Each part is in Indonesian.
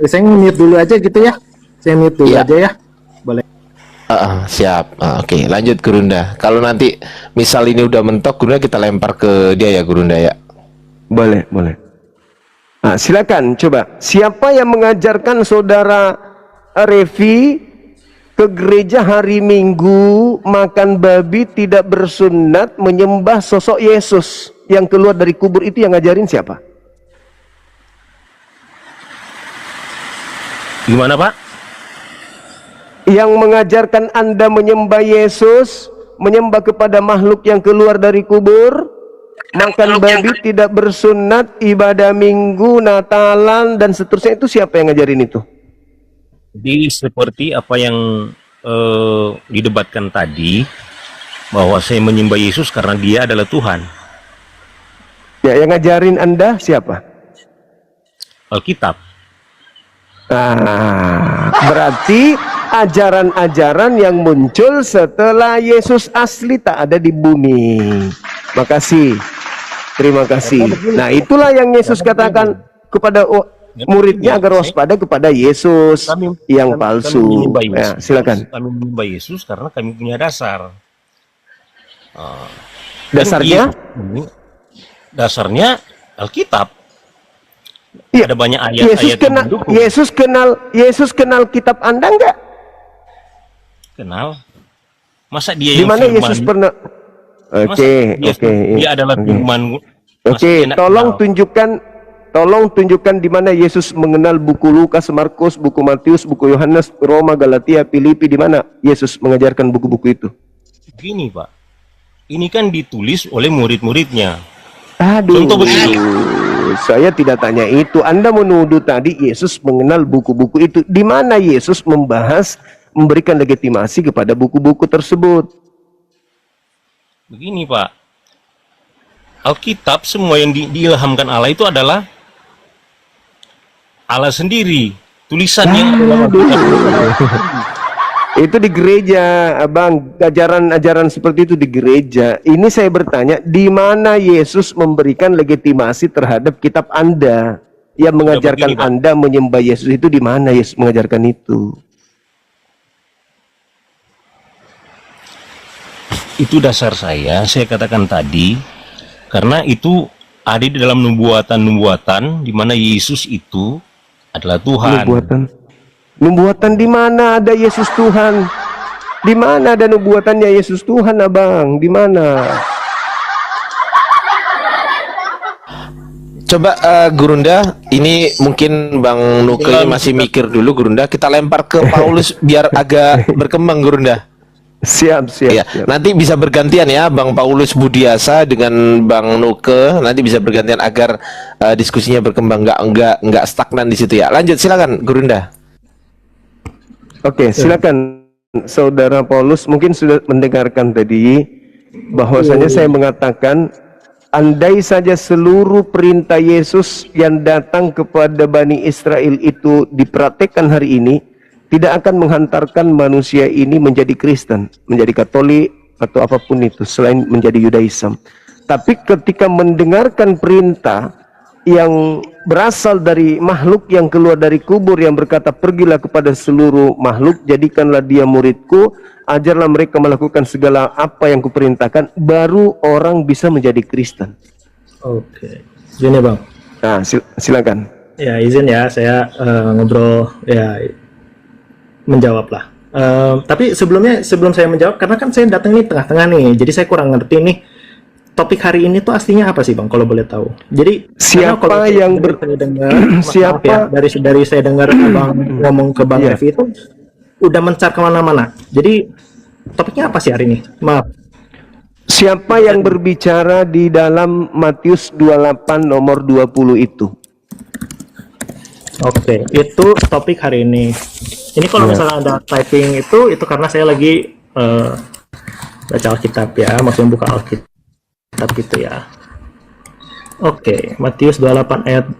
Saya mute dulu aja gitu ya. Saya mute dulu Iya. aja ya. Boleh. Siap. Oke, lanjut Gurunda. Kalau nanti misal ini udah mentok, Gurunda kita lempar ke dia ya, Gurunda ya. Boleh, boleh. Nah, silakan coba. Siapa yang mengajarkan saudara Revi ke gereja hari Minggu makan babi, tidak bersunat, menyembah sosok Yesus yang keluar dari kubur? Itu yang ngajarin siapa? Gimana Pak? Yang mengajarkan Anda menyembah Yesus, menyembah kepada makhluk yang keluar dari kubur, makan babi, tidak bersunat, ibadah Minggu, Natalan dan seterusnya, itu siapa yang ngajarin itu? Jadi seperti apa yang didebatkan tadi, bahwa saya menyembah Yesus karena dia adalah Tuhan. Ya, yang ngajarin Anda siapa? Alkitab. Berarti ajaran-ajaran yang muncul setelah Yesus asli tak ada di bumi. Makasih. Terima kasih. Nah, itulah yang Yesus katakan kepada muridnya agar waspada kepada Yesus yang palsu. Ya, silakan. Kami menyembah Yesus karena kami punya dasar. Dasarnya? Dasarnya Alkitab. Ya, ada banyak ayat-ayat yang mendukung. Yesus kenal kitab Anda enggak? Kenal. Masa dia di yang mana firman? Yesus pernah? Oke. Dia adalah firman. Oke, tolong tunjukkan di mana Yesus mengenal buku Lukas, Markus, buku Matius, buku Yohanes, Roma, Galatia, Filipi. Di mana Yesus mengajarkan buku-buku itu? Gini Pak, ini kan ditulis oleh murid-muridnya. Aduh, contoh begini. Saya tidak tanya itu. Anda menuduh tadi Yesus mengenal buku-buku itu. Di mana Yesus memberikan legitimasi kepada buku-buku tersebut? Begini Pak, Alkitab semua yang diilhamkan Allah itu adalah Allah sendiri. Tulisannya itu di gereja, Abang. Ajaran-ajaran seperti itu di gereja. Ini saya bertanya, di mana Yesus memberikan legitimasi terhadap kitab Anda yang mengajarkan begini, Anda menyembah Yesus? Itu di mana Yesus mengajarkan itu? Itu dasar saya katakan tadi, karena itu ada di dalam nubuatan-nubuatan di mana Yesus itu adalah Tuhan. Nubuatan di mana ada Yesus Tuhan? Di mana ada nubuatannya Yesus Tuhan, Abang? Di mana? Coba Gurunda, ini mungkin Bang Nuke ini masih mikir dulu, Gurunda. Kita lempar ke Paulus biar agak berkembang, Gurunda. Siap. Ya, nanti bisa bergantian ya, Bang Paulus Budiasa dengan Bang Nuke. Nanti bisa bergantian agar diskusinya berkembang, nggak stagnan di situ ya. Lanjut, silakan, Gurunda. Oke, silakan Saudara Paulus. Mungkin sudah mendengarkan tadi bahwasanya saya mengatakan, andai saja seluruh perintah Yesus yang datang kepada Bani Israel itu dipraktekkan hari ini, tidak akan menghantarkan manusia ini menjadi Kristen, menjadi Katolik atau apapun itu selain menjadi Yudaism. Tapi ketika mendengarkan perintah yang berasal dari makhluk yang keluar dari kubur yang berkata, pergilah kepada seluruh makhluk, jadikanlah dia muridku, ajarlah mereka melakukan segala apa yang kuperintahkan, baru orang bisa menjadi Kristen. Oke, izin ya Bang. Nah, silakan. Ya, izin ya, saya ngobrol ya, menjawab lah. Tapi sebelum saya menjawab, karena kan saya datang nih tengah-tengah nih, jadi saya kurang ngerti nih topik hari ini tuh aslinya apa sih Bang, kalau boleh tahu? Jadi siapa yang siapa ya, dari saya dengar Abang ngomong ke Bang Revi itu udah mencar kemana-mana. Jadi topiknya apa sih hari ini? Maaf. Siapa yang berbicara di dalam Matius 28 nomor 20 itu? Oke, itu topik hari ini. Ini kalau misalnya ada typing itu karena saya lagi baca Alkitab ya, maksudnya buka Alkitab gitu ya. Oke, Matius 28 ayat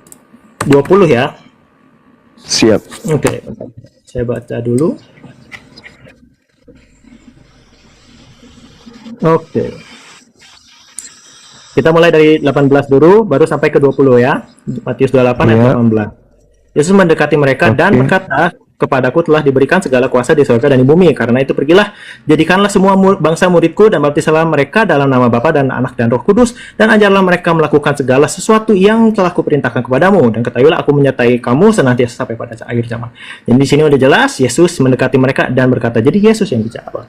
20 ya. Siap. Oke, saya baca dulu. Oke. Kita mulai dari 18 dulu, baru sampai ke 20 ya. Matius 28 ayat 18. Yesus mendekati mereka dan berkata, kepadaku telah diberikan segala kuasa di surga dan di bumi. Karena itu pergilah, jadikanlah semua bangsa muridku dan baptislah mereka dalam nama Bapa dan Anak dan Roh Kudus, dan ajarlah mereka melakukan segala sesuatu yang telah kuperintahkan kepadamu. Dan ketahuilah aku menyertai kamu senantiasa sampai pada akhir zaman. Jadi di sini udah jelas Yesus mendekati mereka dan berkata. Jadi Yesus yang bicara.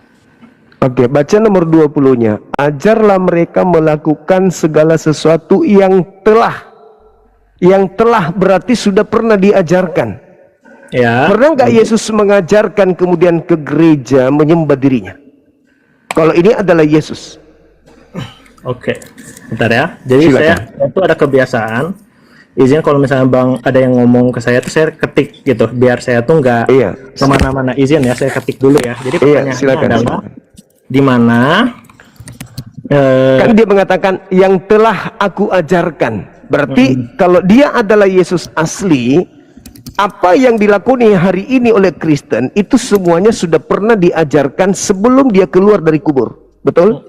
Oke, baca nomor 20-nya. Ajarlah mereka melakukan segala sesuatu yang telah berarti sudah pernah diajarkan. Ya. Pernah nggak Yesus mengajarkan kemudian ke gereja menyembah dirinya? Kalau ini adalah Yesus. Oke, bentar ya. Jadi Silakan. saya itu ada kebiasaan. Izin kalau misalnya Bang ada yang ngomong ke saya tuh saya ketik gitu, biar saya tuh nggak kemana-mana. Izin ya, saya ketik dulu ya. Jadi pertanyaannya silakan, adalah silakan. di mana? Kan dia mengatakan yang telah aku ajarkan. Berarti kalau dia adalah Yesus asli, apa yang dilakoni hari ini oleh Kristen itu semuanya sudah pernah diajarkan sebelum dia keluar dari kubur. Betul?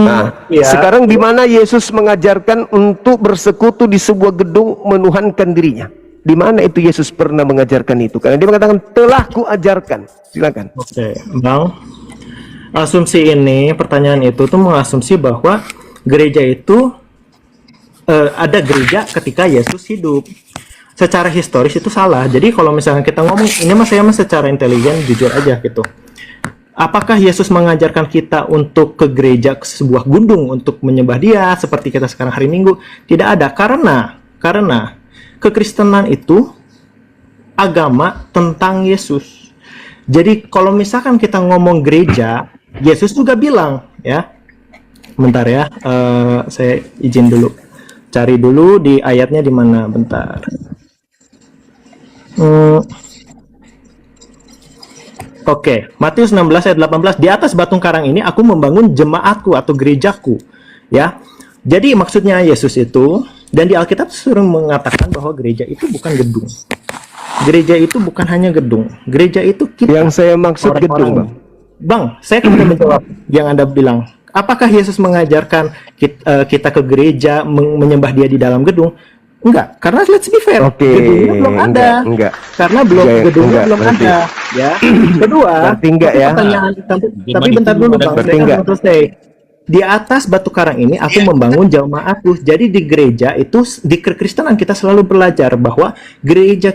Nah, ya. sekarang di mana Yesus mengajarkan untuk bersekutu di sebuah gedung menuhankan dirinya? Di mana itu Yesus pernah mengajarkan itu? Karena dia mengatakan telah kuajarkan. Silakan. Oke, Bang. Asumsi ini, pertanyaan itu tuh mengasumsi bahwa gereja itu ada gereja ketika Yesus hidup. Secara historis itu salah. Jadi kalau misalnya kita ngomong ini saya secara intelijen jujur aja gitu. Apakah Yesus mengajarkan kita untuk ke gereja, ke sebuah gunung untuk menyembah Dia seperti kita sekarang hari Minggu? Tidak ada, karena kekristenan itu agama tentang Yesus. Jadi kalau misalkan kita ngomong gereja, Yesus juga bilang ya. Bentar ya, saya izin dulu. Cari dulu di ayatnya di mana, bentar. Oke, Matius 16 ayat 18, di atas batu karang ini aku membangun jemaatku atau gerejaku, ya. Jadi maksudnya Yesus itu, dan di Alkitab sering mengatakan bahwa gereja itu bukan gedung. Gereja itu bukan hanya gedung. Gereja itu kita. Yang saya maksud gedung, Bang. Bang, saya kemudian menjawab yang Anda bilang. Apakah Yesus mengajarkan kita ke gereja menyembah Dia di dalam gedung? Enggak, karena let's be fair, gedungnya belum ada. Enggak. Karena gedungnya belum ada, ya. Kedua, enggak ya. Pertanyaan, tapi bentar dulu Bang, saya kan belum selesai. Di atas batu karang ini aku membangun jemaatku. Jadi di gereja itu, di kekristenan kita selalu belajar bahwa gereja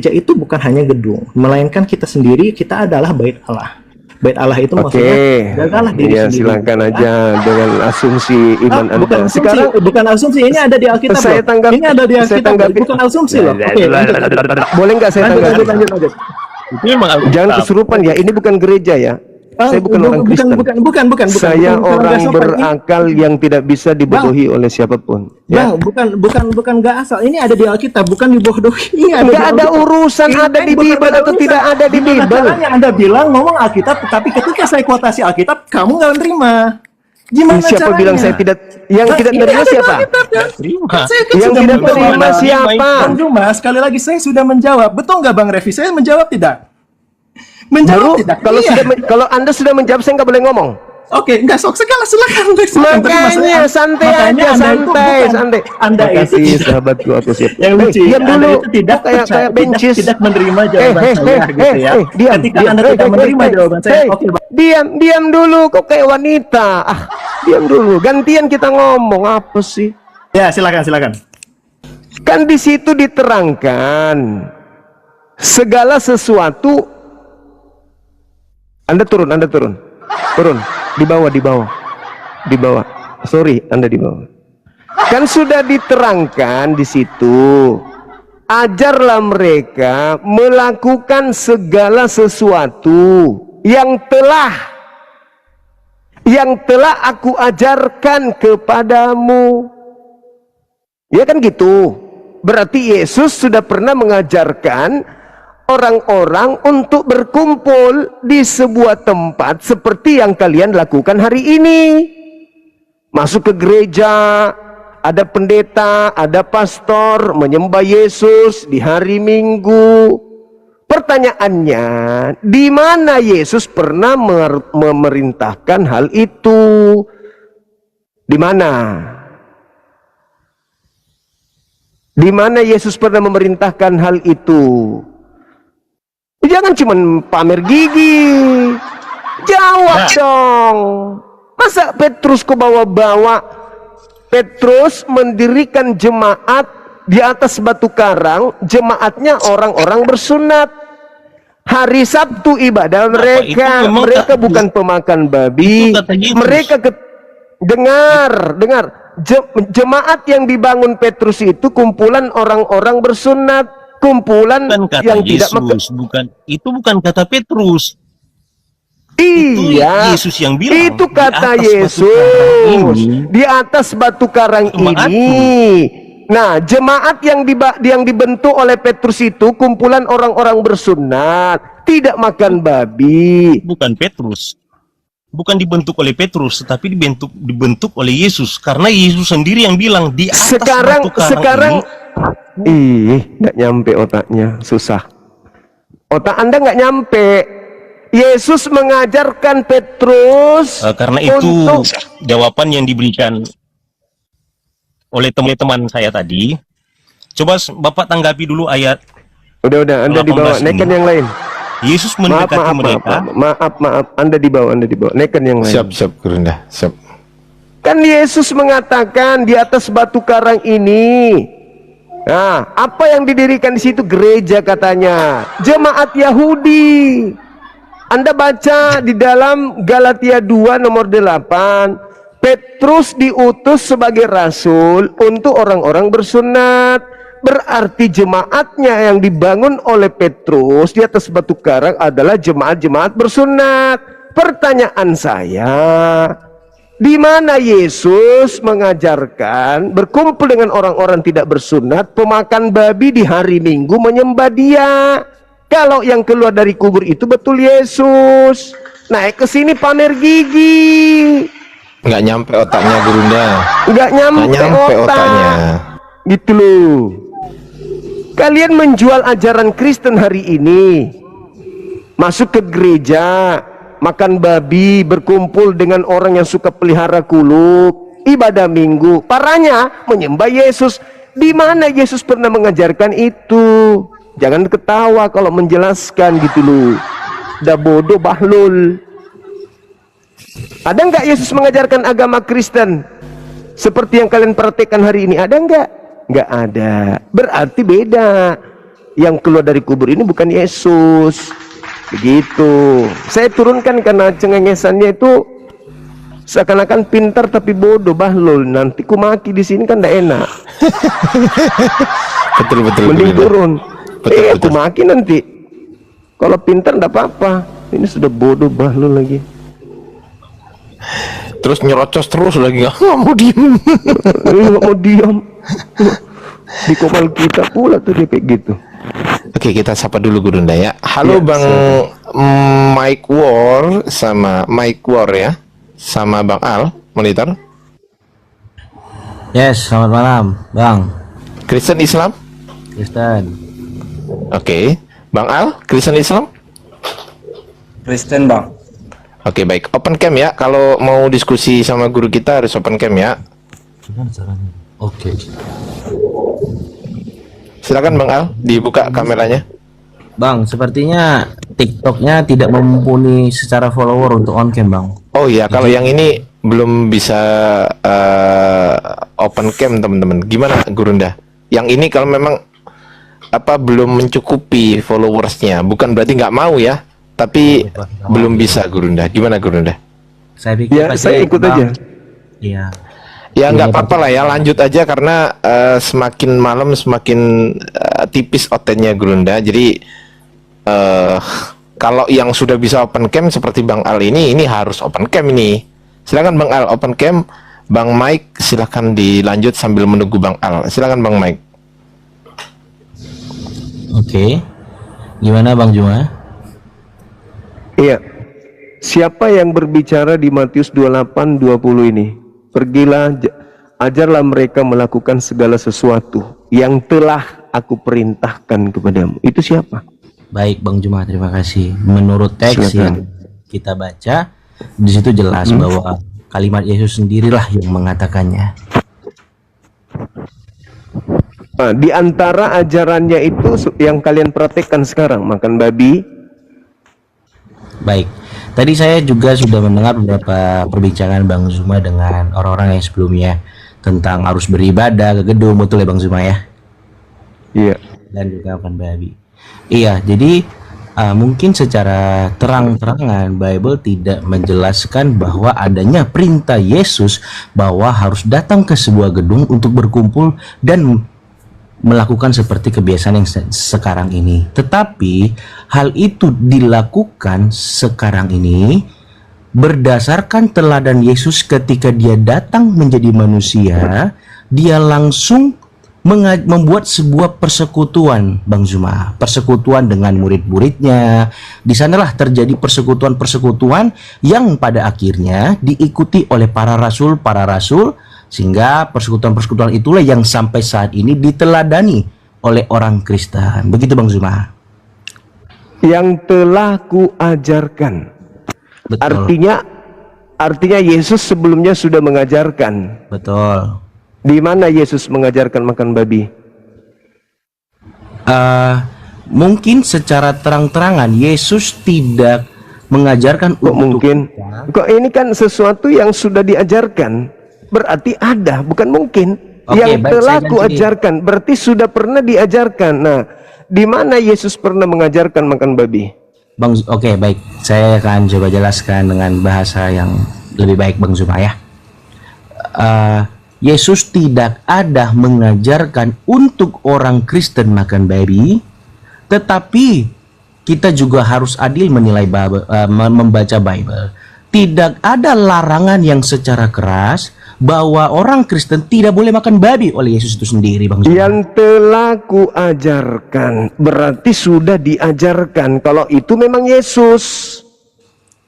itu bukan hanya gedung, melainkan kita sendiri, kita adalah bait Allah. Bait Allah itu maksudnya jagalah diri sendiri. Silakan aja dengan asumsi iman Anda. Bukan asumsi, sekarang bukan asumsi, ini ada di Alkitab. Ini ada di Alkitab, bukan asumsi loh. Oke, boleh nggak saya tanggapi? Lanjut. Jangan kesurupan ya, ini bukan gereja ya. Saya bukan orang Kristen. Bukan. Saya orang berakal yang tidak bisa dibodohi oleh siapapun. Bang, bukan nggak asal. Ini ada di Alkitab, bukan dibodohi. Ini nggak ada urusan ada di Bible atau tidak ada di Bible. Caranya Anda bilang ngomong Alkitab, tapi ketika saya kuotasi Alkitab, kamu nggak menerima. Gimana siapa caranya? bilang saya tidak? Yang tidak menerima siapa? Yang tidak menerima siapa? Bang Juma, sekali lagi saya sudah menjawab. Betul nggak Bang Revi? Saya menjawab tidak? Menjawab tidak? Kalau Anda sudah menjawab, saya nggak boleh ngomong. Oke, enggak sok segala silakan. Makanya santai aja, santai. Anda itu sahabatku, aku siap. Yang lucu, diam dulu. Itu tidak kayak bencis. Tidak menerima jawaban saya gitu ya. Diam. Ketika Anda tidak menerima jawaban saya, oke, Bang. Diam dulu, kok kayak wanita. Diam dulu. Gantian kita ngomong apa sih? Ya, silakan. Kan di situ diterangkan segala sesuatu. Anda turun. Di bawah. Sorry, Anda di bawah. Kan sudah diterangkan di situ. Ajarlah mereka melakukan segala sesuatu yang telah aku ajarkan kepadamu. Ya kan gitu. Berarti Yesus sudah pernah mengajarkan orang-orang untuk berkumpul di sebuah tempat seperti yang kalian lakukan hari ini. Masuk ke gereja, ada pendeta, ada pastor, menyembah Yesus di hari Minggu. Pertanyaannya, di mana Yesus pernah memerintahkan hal itu? Di mana? Di mana Yesus pernah memerintahkan hal itu? Jangan cuma pamer gigi. Jawab dong. Masa Petrus kau bawa-bawa? Petrus mendirikan jemaat di atas batu karang. Jemaatnya orang-orang bersunat. Hari Sabtu ibadah mereka. Mereka bukan pemakan babi. Mereka dengar. Jemaat yang dibangun Petrus itu kumpulan orang-orang bersunat, kumpulan Bukan kata yang tidak Yesus, bukan kata Petrus. Iya, Yesus yang bilang, itu kata di atas Yesus batu karang ini, di atas batu karang jemaatku. ini. Nah, jemaat yang dibentuk oleh Petrus itu kumpulan orang-orang bersunat, tidak makan babi. Bukan Petrus. Bukan dibentuk oleh Petrus, tetapi dibentuk oleh Yesus, karena Yesus sendiri yang bilang di atas batu karang Sekarang ini. nggak nyampe otaknya, susah. Otak Anda nggak nyampe. Yesus mengajarkan Petrus Karena itu jawaban yang diberikan oleh teman-teman saya tadi. Coba Bapak tanggapi dulu ayat. Udah, Anda dibawa, 18 naikkan ini. yang lain. Yesus mendekati mereka. Maaf, Anda dibawa, naikkan yang lain. Siap Gurunda, siap. Kan Yesus mengatakan di atas batu karang ini. Nah, apa yang didirikan di situ? Gereja katanya. Jemaat Yahudi. Anda baca di dalam Galatia 2 nomor 8. Petrus diutus sebagai rasul untuk orang-orang bersunat. Berarti jemaatnya yang dibangun oleh Petrus di atas batu karang adalah jemaat-jemaat bersunat. Pertanyaan saya, di mana Yesus mengajarkan berkumpul dengan orang-orang tidak bersunat, pemakan babi di hari Minggu menyembah Dia? Kalau yang keluar dari kubur itu betul Yesus, naik ke sini pamer gigi. Nggak nyampe otaknya Gurunda. Nggak nyampe otaknya. Gitu loh. Kalian menjual ajaran Kristen hari ini, masuk ke gereja, makan babi, berkumpul dengan orang yang suka pelihara kuluk, ibadah minggu, parahnya menyembah Yesus. Di mana Yesus pernah mengajarkan itu? Jangan ketawa kalau menjelaskan gitu loh. Udah bodoh bahlul. Ada nggak Yesus mengajarkan agama Kristen seperti yang kalian praktekkan hari ini? Ada nggak? Nggak ada. Berarti beda. Yang keluar dari kubur ini bukan Yesus. Begitu. Saya turunkan karena cengengesannya itu seakan-akan pintar tapi bodoh bahlul. Nanti ku maki di sini kan nggak enak. Betul. Mending Gurunda. turun. Betul. Aku maki nanti. Kalau pintar nggak apa-apa. Ini sudah bodoh bahlul lagi. Terus nyerocos terus lagi, nggak mau diem. Nggak mau diam. Di kopal kita pula tuh dia kayak gitu. Oke, kita sapa dulu Gurunda ya. Halo Ya, Bang Mike War ya, sama Bang Al monitor. Yes, selamat malam, Bang. Kristen Islam. Kristen. Oke, Bang Al, Kristen Islam. Kristen, Bang. Oke, baik. Open cam ya. Kalau mau diskusi sama guru kita harus open cam ya. Gimana caranya? Oke. Silakan Bang Al, dibuka kameranya. Bang, sepertinya TikToknya tidak mumpuni secara follower untuk on cam, Bang. Oh iya, kalau yang ini belum bisa open cam teman-teman. Gimana Gurunda? Yang ini kalau memang belum mencukupi followersnya, bukan berarti nggak mau ya, tapi belum bisa Gurunda. Gimana Gurunda? Saya pikir Ya, saya ikut Bang. aja. Iya. Ya nggak apa-apa lah ya, lanjut aja karena semakin malam semakin tipis otenya Gurunda. Jadi kalau yang sudah bisa open cam seperti Bang Al ini harus open cam ini. Silakan Bang Al open cam. Bang Mike silakan dilanjut sambil menunggu Bang Al. Silakan Bang Mike. Oke. Gimana Bang Juma? Iya. Siapa yang berbicara di Matius 28:20 ini? Pergilah, ajarlah mereka melakukan segala sesuatu yang telah aku perintahkan kepadamu. Itu siapa? Baik Bang Juma, terima kasih. Menurut teks Silakan. yang kita baca, di situ jelas bahwa kalimat Yesus sendirilah yang mengatakannya. Nah, di antara ajarannya itu yang kalian praktekkan sekarang, makan babi. Baik. Tadi saya juga sudah mendengar beberapa perbincangan Bang Zuma dengan orang-orang yang sebelumnya tentang harus beribadah ke gedung, betul ya Bang Zuma ya? Iya. Dan juga makan babi. Iya, jadi mungkin secara terang-terangan Bible tidak menjelaskan bahwa adanya perintah Yesus bahwa harus datang ke sebuah gedung untuk berkumpul dan melakukan seperti kebiasaan yang sekarang ini. Tetapi hal itu dilakukan sekarang ini berdasarkan teladan Yesus ketika dia datang menjadi manusia. Dia langsung membuat sebuah persekutuan, Bang Zuma, persekutuan dengan murid-muridnya. Di sanalah terjadi persekutuan-persekutuan yang pada akhirnya diikuti oleh para rasul, sehingga persekutuan-persekutuan itulah yang sampai saat ini diteladani oleh orang Kristen. Begitu Bang Zuma. Yang telah kuajarkan. Betul. Artinya Yesus sebelumnya sudah mengajarkan. Betul. Di mana Yesus mengajarkan makan babi? Mungkin secara terang-terangan Yesus tidak mengajarkan Kok mungkin? Kok ini kan sesuatu yang sudah diajarkan? Berarti ada, bukan mungkin. Oke, Yang baik, telah saya ganti kuajarkan, berarti sudah pernah diajarkan. Nah, di mana Yesus pernah mengajarkan makan babi? Bang, oke, baik. Saya akan coba jelaskan dengan bahasa yang lebih baik Bang Zuma ya. Yesus tidak ada mengajarkan untuk orang Kristen makan babi, tetapi kita juga harus adil menilai membaca Bible. Tidak ada larangan yang secara keras bahwa orang Kristen tidak boleh makan babi oleh Yesus itu sendiri, Bang Zuma. Yang telah kuajarkan, berarti sudah diajarkan. Kalau itu memang Yesus.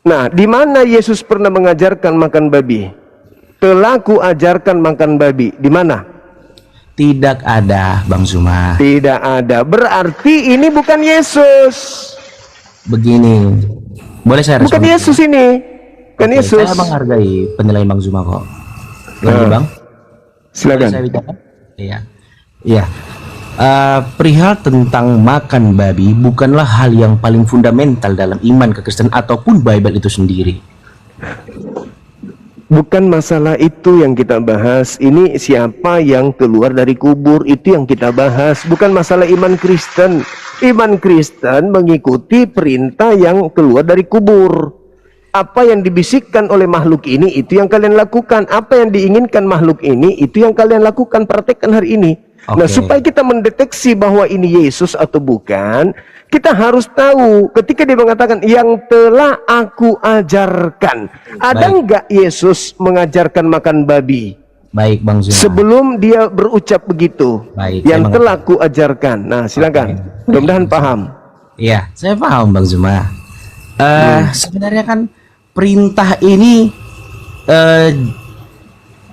Nah, di mana Yesus pernah mengajarkan makan babi? Telah kuajarkan makan babi. Di mana? Tidak ada, Bang Zuma. Tidak ada. Berarti ini bukan Yesus. Begini, boleh saya respon? Bukan Yesus ini. Bukan Oke, Yesus. saya menghargai penilaian Bang Zuma kok. Lanjut, Bang. Boleh Silakan. saya bicara? Iya. Iya. Perihal tentang makan babi bukanlah hal yang paling fundamental dalam iman kekristenan ataupun Bible itu sendiri. Bukan masalah itu yang kita bahas. Ini siapa yang keluar dari kubur, itu yang kita bahas. Bukan masalah iman Kristen. Iman Kristen mengikuti perintah yang keluar dari kubur. Apa yang dibisikkan oleh makhluk ini, itu yang kalian lakukan. Apa yang diinginkan makhluk ini, itu yang kalian lakukan, praktekkan hari ini. Nah, Oke. supaya kita mendeteksi bahwa ini Yesus atau bukan, kita harus tahu ketika dia mengatakan yang telah aku ajarkan. Ada Baik. enggak Yesus mengajarkan makan babi Baik, Bang Zuma. sebelum dia berucap begitu? Baik, Yang saya telah aku ajarkan. Nah, silakan. Oke. Mudah-mudahan paham. Iya, saya paham Bang Zuma. Sebenarnya kan perintah ini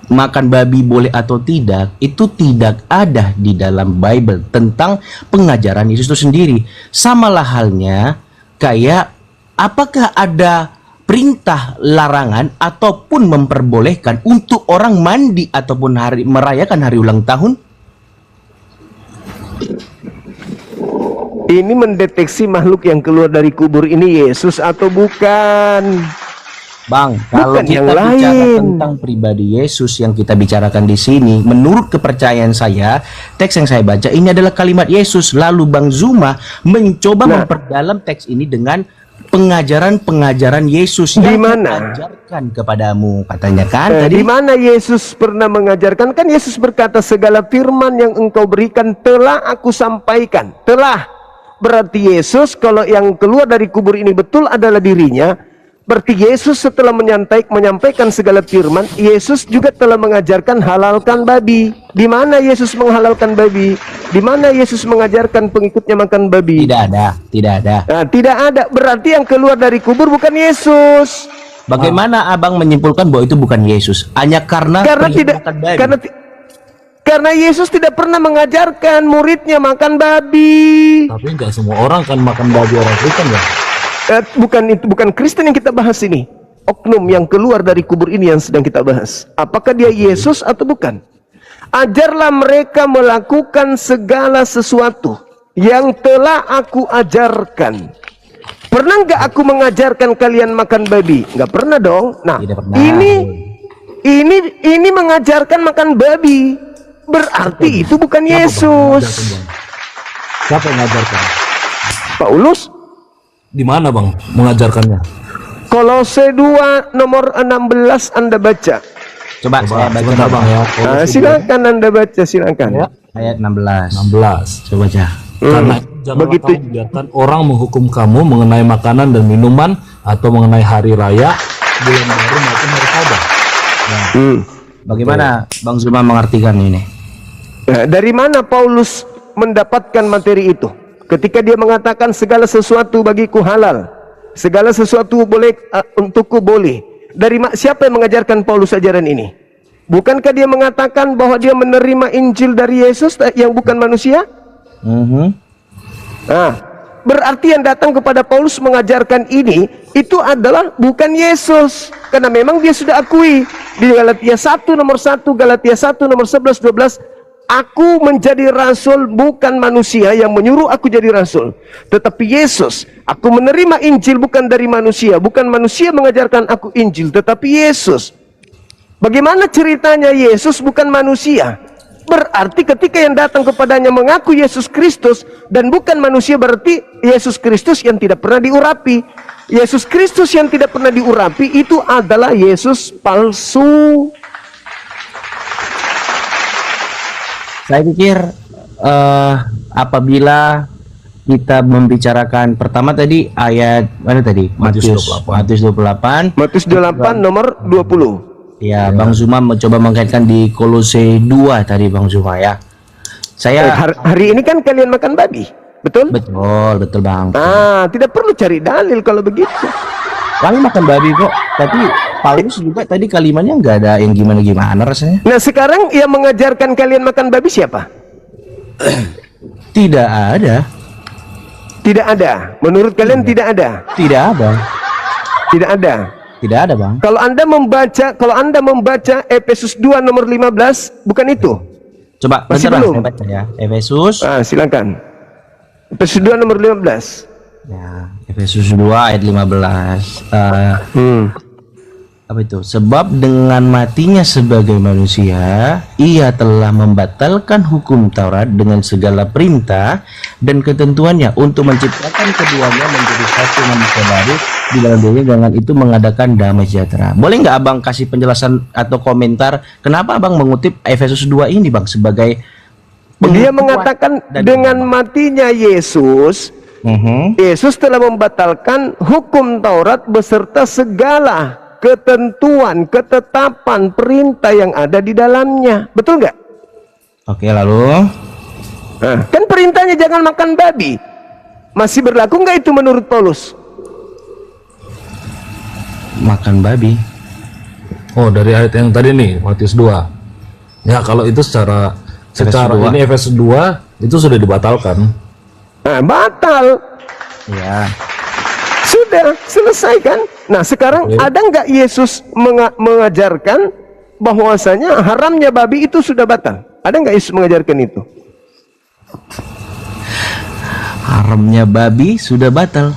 makan babi boleh atau tidak itu tidak ada di dalam Bible tentang pengajaran Yesus itu sendiri. Samalah halnya kayak apakah ada perintah larangan ataupun memperbolehkan untuk orang mandi ataupun merayakan hari ulang tahun? Ini mendeteksi makhluk yang keluar dari kubur ini Yesus atau bukan? Bang, kalau Bukan kita yang bicara lain. tentang pribadi Yesus yang kita bicarakan di sini, menurut kepercayaan saya, teks yang saya baca ini adalah kalimat Yesus. Lalu Bang Zuma mencoba Nah. memperdalam teks ini dengan pengajaran-pengajaran Yesus Di yang mana? diajarkan kepadamu, katanya kan Di tadi. mana Yesus pernah mengajarkan? Kan Yesus berkata segala firman yang engkau berikan telah aku sampaikan. Telah. Berarti Yesus kalau yang keluar dari kubur ini betul adalah dirinya. Berarti Yesus setelah menyampaikan segala firman, Yesus juga telah mengajarkan halalkan babi. Di mana Yesus menghalalkan babi? Di mana Yesus mengajarkan pengikutnya makan babi? Tidak ada, tidak ada. Nah, tidak ada. Berarti yang keluar dari kubur bukan Yesus. Bagaimana abang menyimpulkan bahwa itu bukan Yesus? Hanya karena Karena perihal tidak, makan babi? karena Yesus tidak pernah mengajarkan muridnya makan babi. Tapi nggak semua orang kan makan babi orang Kristen ya. Bukan Kristen yang kita bahas ini. Oknum yang keluar dari kubur ini yang sedang kita bahas. Apakah dia Yesus atau bukan? Ajarlah mereka melakukan segala sesuatu yang telah aku ajarkan. Pernah nggak aku mengajarkan kalian makan babi? Nggak pernah dong. Nah, Tidak pernah. ini mengajarkan makan babi. Berarti itu bukan Yesus. Siapa yang mengajarkan? Paulus. Di mana bang mengajarkannya? Kolose 2 nomor 16 Anda baca. Coba saya baca Sebentar bang ya. Nah, silakan Anda baca, silakan. Ya. ayat 16. 16. Coba baca. Karena janganlah Begitu. kamu biarkan orang menghukum kamu mengenai makanan dan minuman atau mengenai hari raya, bulan baru maupun hari Sabat. Bagaimana Bang Zuma mengartikan ini? Nah, dari mana Paulus mendapatkan materi itu? Ketika dia mengatakan segala sesuatu bagiku halal, segala sesuatu boleh untukku boleh. Siapa yang mengajarkan Paulus ajaran ini? Bukankah dia mengatakan bahwa dia menerima Injil dari Yesus yang bukan manusia? Nah, berarti yang datang kepada Paulus mengajarkan ini itu adalah bukan Yesus, karena memang dia sudah akui di Galatia 1 nomor 1, Galatia 1 nomor 11 12, aku menjadi rasul bukan manusia yang menyuruh aku jadi rasul, tetapi Yesus. Aku menerima Injil bukan dari manusia, bukan manusia mengajarkan aku Injil, tetapi Yesus. Bagaimana ceritanya Yesus bukan manusia? Berarti ketika yang datang kepadanya mengaku Yesus Kristus dan bukan manusia, berarti Yesus Kristus yang tidak pernah diurapi. Yesus Kristus yang tidak pernah diurapi itu adalah Yesus palsu. Saya pikir apabila kita membicarakan pertama tadi ayat mana tadi? Matius 28. Matius 28 nomor 20. Ya, Bang Zuma mencoba mengkaitkan di Kolose 2 tadi Bang Zuma ya. Saya Hari ini kan kalian makan babi, betul? betul Bang. Ah, tidak perlu cari dalil kalau begitu. Kami makan babi kok, tapi Paulus juga tadi kalimatnya nggak ada yang gimana-gimana rasanya. Nah, sekarang yang mengajarkan kalian makan babi siapa? Tidak ada. Tidak ada. Menurut kalian tidak ada? Tidak ada. Tidak ada. Tidak ada, Bang. Kalau Anda membaca Efesus 2 nomor 15, bukan itu? Coba Masih bentar, Bang, belum? saya baca ya. Efesus Silakan. Efesus 2 nomor 15. ya, Efesus 2 ayat 15. Apa itu? Sebab dengan matinya sebagai manusia, ia telah membatalkan hukum Taurat dengan segala perintah dan ketentuannya untuk menciptakan keduanya menjadi satu manusia baru di dalam dirinya, dengan itu mengadakan damai sejahtera. Boleh nggak Abang kasih penjelasan atau komentar kenapa Abang mengutip Efesus 2 ini Bang sebagai Dia mengatakan dengan matinya Yesus, Yesus telah membatalkan hukum Taurat beserta segala ketentuan, ketetapan, perintah yang ada di dalamnya. Betul nggak? Oke, lalu Kan perintahnya jangan makan babi. Masih berlaku nggak itu menurut Paulus? makan babi. Oh, dari ayat yang tadi nih, Matius 2. Ya, kalau itu secara 2. ini Efesus 2 itu sudah dibatalkan. Nah, batal. Ya. Sudah selesai kan? Nah, sekarang ada nggak Yesus mengajarkan bahwasanya haramnya babi itu sudah batal? Ada nggak Yesus mengajarkan itu? Haramnya babi sudah batal.